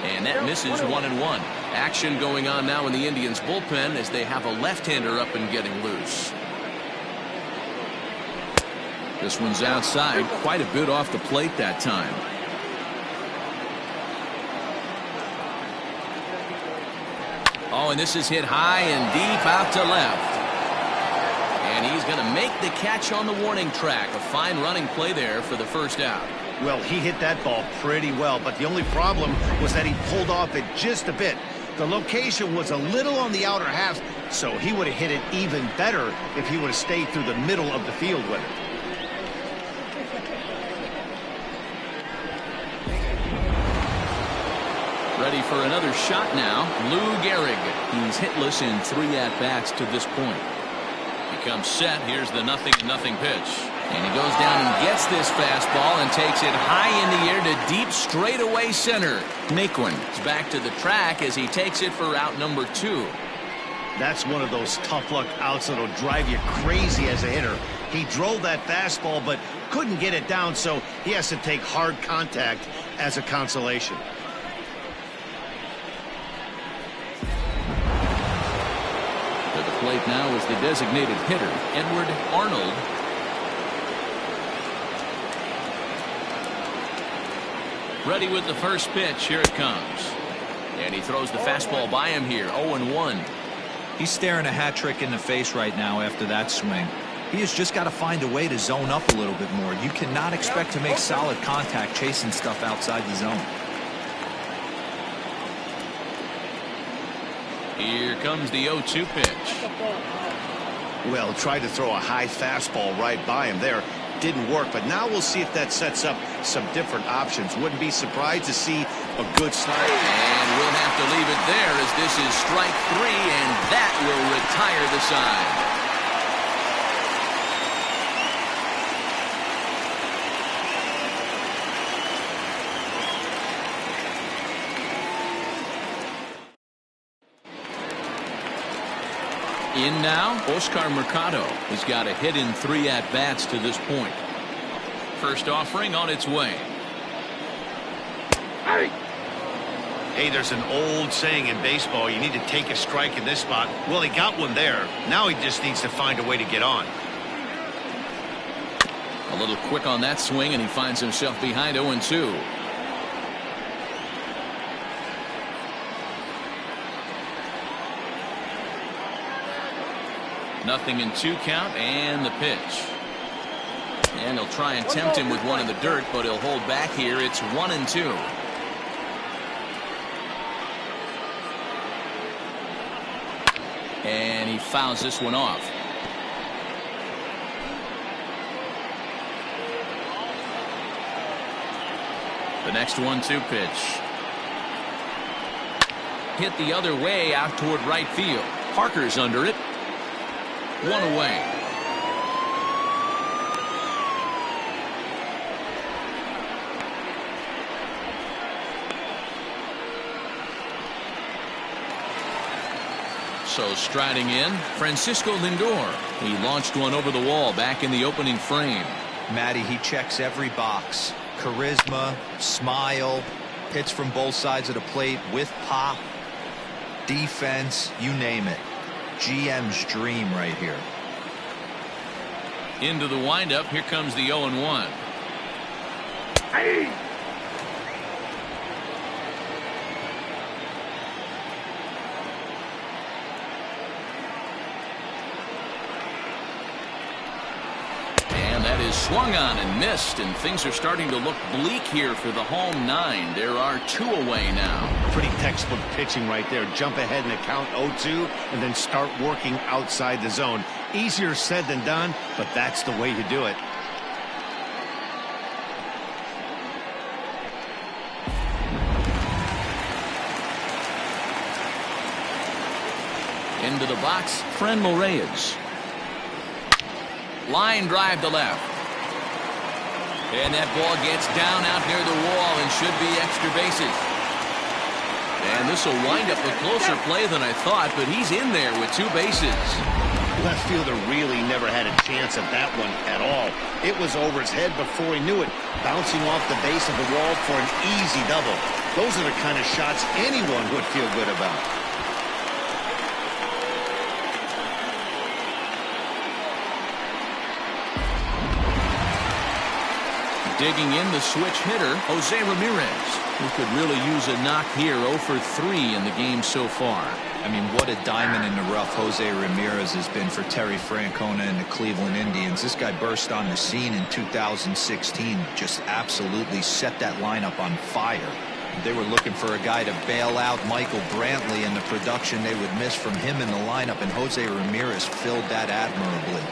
And that misses 1-1. Action going on now in the Indians bullpen as they have a left-hander up and getting loose. This one's outside, quite a bit off the plate that time. Oh, and this is hit high and deep out to left. And he's going to make the catch on the warning track. A fine running play there for the first out. Well, he hit that ball pretty well, but the only problem was that he pulled off it just a bit. The location was a little on the outer half, so he would have hit it even better if he would have stayed through the middle of the field with it. Ready for another shot now. Lou Gehrig. He's hitless in 3 at-bats to this point. He comes set. Here's the 0-0 pitch. And he goes down and gets this fastball and takes it high in the air to deep straightaway center. Naquin is back to the track as he takes it for out number 2. That's one of those tough luck outs that'll drive you crazy as a hitter. He drove that fastball but couldn't get it down, so he has to take hard contact as a consolation. To the plate now is the designated hitter, Edward Arnold. Ready with the first pitch. Here it comes. And he throws the fastball by him here. 0-1. He's staring a hat trick in the face right now after that swing. He has just got to find a way to zone up a little bit more. You cannot expect to make solid contact chasing stuff outside the zone. Here comes the 0-2 pitch. Well, tried to throw a high fastball right by him there. Didn't work, but now we'll see if that sets up some different options. Wouldn't be surprised to see A good slide. And we'll have to leave it there as this is strike 3, and that will retire the side. In now, Oscar Mercado has got a hit in 3 at-bats to this point. First offering on its way. Hey, there's an old saying in baseball, you need to take a strike in this spot. Well, he got one there. Now he just needs to find a way to get on. A little quick on that swing, and he finds himself behind 0-2. Nothing in 2 count, and the pitch. And he'll try and tempt him with one in the dirt, but he'll hold back here. It's 1-2. And he fouls this one off. The next 1-2 pitch. Hit the other way out toward right field. Parker's under it. 1 away. So striding in, Francisco Lindor. He launched one over the wall back in the opening frame. Matty, he checks every box. Charisma, smile, hits from both sides of the plate with pop, defense, you name it. GM's dream right here. Into the windup. Here comes the 0-1. Hey! And that is swung on and missed, and things are starting to look bleak here for the home 9. There are 2 away now. Pretty textbook pitching right there. Jump ahead in the count 0-2 and then start working outside the zone. Easier said than done, but that's the way you do it. Into the box, Franmil Reyes. Line drive to left. And that ball gets down out near the wall and should be extra bases. And this will wind up a closer play than I thought, but he's in there with 2 bases. Left fielder really never had a chance at that one at all. It was over his head before he knew it, bouncing off the base of the wall for an easy double. Those are the kind of shots anyone would feel good about. Digging in the switch hitter, Jose Ramirez, who could really use a knock here. 0 for 3 in the game so far. I mean, what a diamond in the rough Jose Ramirez has been for Terry Francona and the Cleveland Indians. This guy burst on the scene in 2016, just absolutely set that lineup on fire. They were looking for a guy to bail out Michael Brantley, and the production they would miss from him in the lineup, and Jose Ramirez filled that admirably.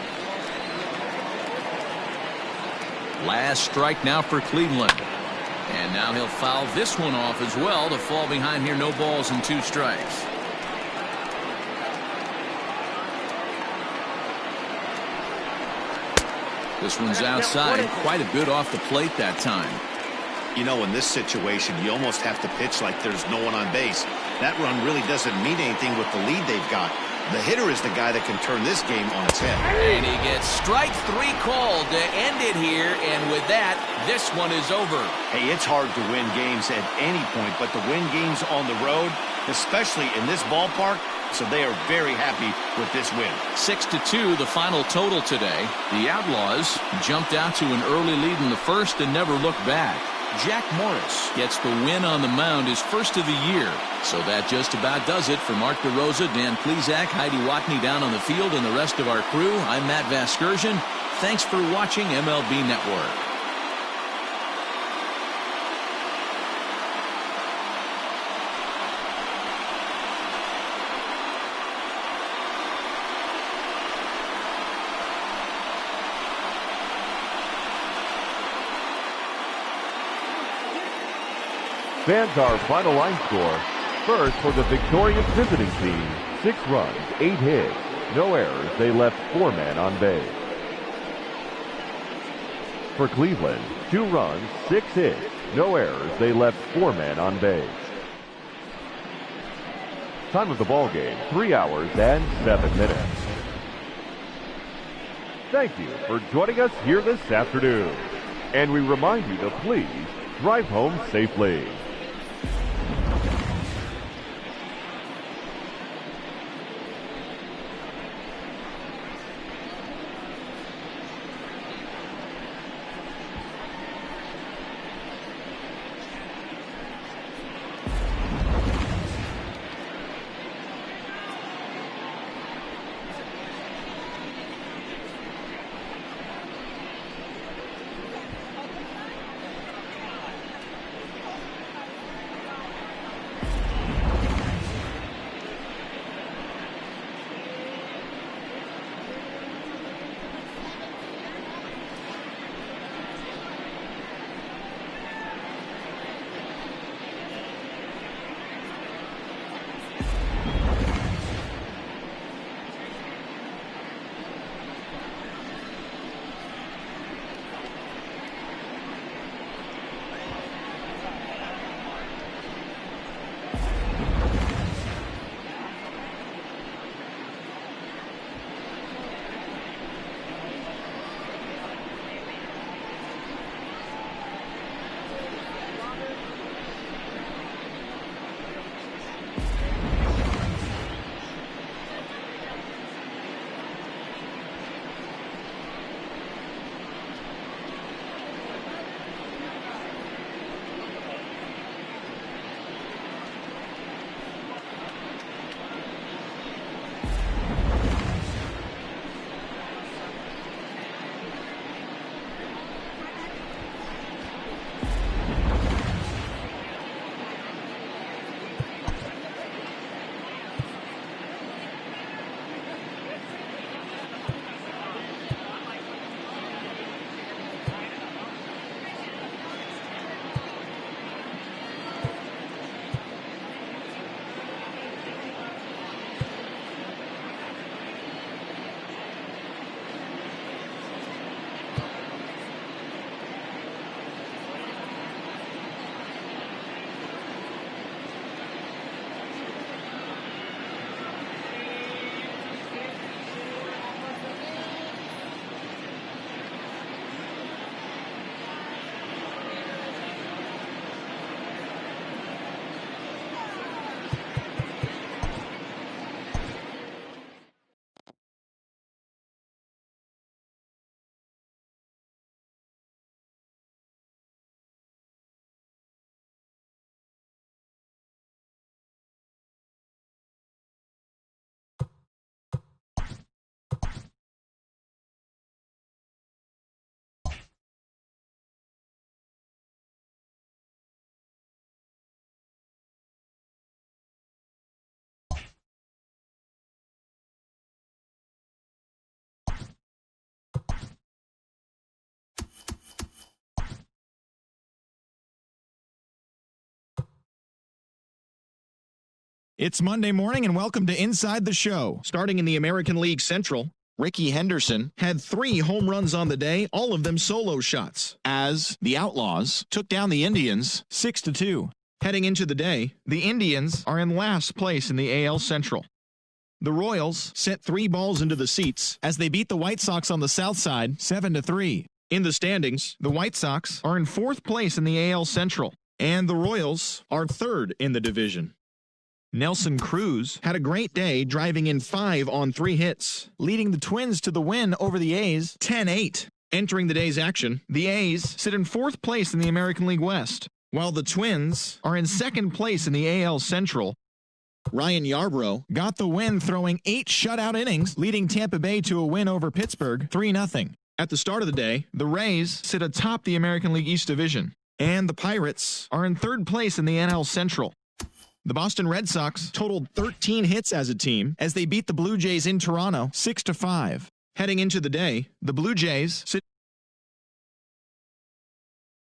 Last strike now for Cleveland. And now he'll foul this one off as well to fall behind here. No balls and 2 strikes. This one's outside. Quite a bit off the plate that time. You know, in this situation, you almost have to pitch like there's no one on base. That run really doesn't mean anything with the lead they've got. The hitter is the guy that can turn this game on its head. And he gets strike 3 called to end it here, and with that, this one is over. Hey, it's hard to win games at any point, but to win games on the road, especially in this ballpark, so they are very happy with this win. 6-2, the final total today. The Outlaws jumped out to an early lead in the first and never looked back. Jack Morris gets the win on the mound, his first of the year. So that just about does it for Mark DeRosa, Dan Plesac, Heidi Watney down on the field, and the rest of our crew. I'm Matt Vasgersian. Thanks for watching MLB Network. Fans, our final line score. First, for the victorious visiting team, 6 runs, 8 hits, no errors. They left 4 men on base. For Cleveland, 2 runs, 6 hits, no errors. They left 4 men on base. Time of the ball game, 3 hours and 7 minutes. Thank you for joining us here this afternoon. And we remind you to please drive home safely. It's Monday morning and welcome to Inside the Show. Starting in the American League Central, Ricky Henderson had 3 home runs on the day, all of them solo shots, as the Outlaws took down the Indians 6-2. Heading into the day, the Indians are in last place in the AL Central. The Royals sent 3 balls into the seats as they beat the White Sox on the south side 7-3. In the standings, the White Sox are in 4th place in the AL Central, and the Royals are 3rd in the division. Nelson Cruz had a great day, driving in 5 on 3 hits, leading the Twins to the win over the A's 10-8. Entering the day's action, the A's sit in 4th place in the American League West, while the Twins are in 2nd place in the AL Central. Ryan Yarbrough got the win, throwing 8 shutout innings, leading Tampa Bay to a win over Pittsburgh 3-0. At the start of the day, the Rays sit atop the American League East Division, and the Pirates are in 3rd place in the NL Central. The Boston Red Sox totaled 13 hits as a team as they beat the Blue Jays in Toronto 6-5. Heading into the day, the Blue Jays sit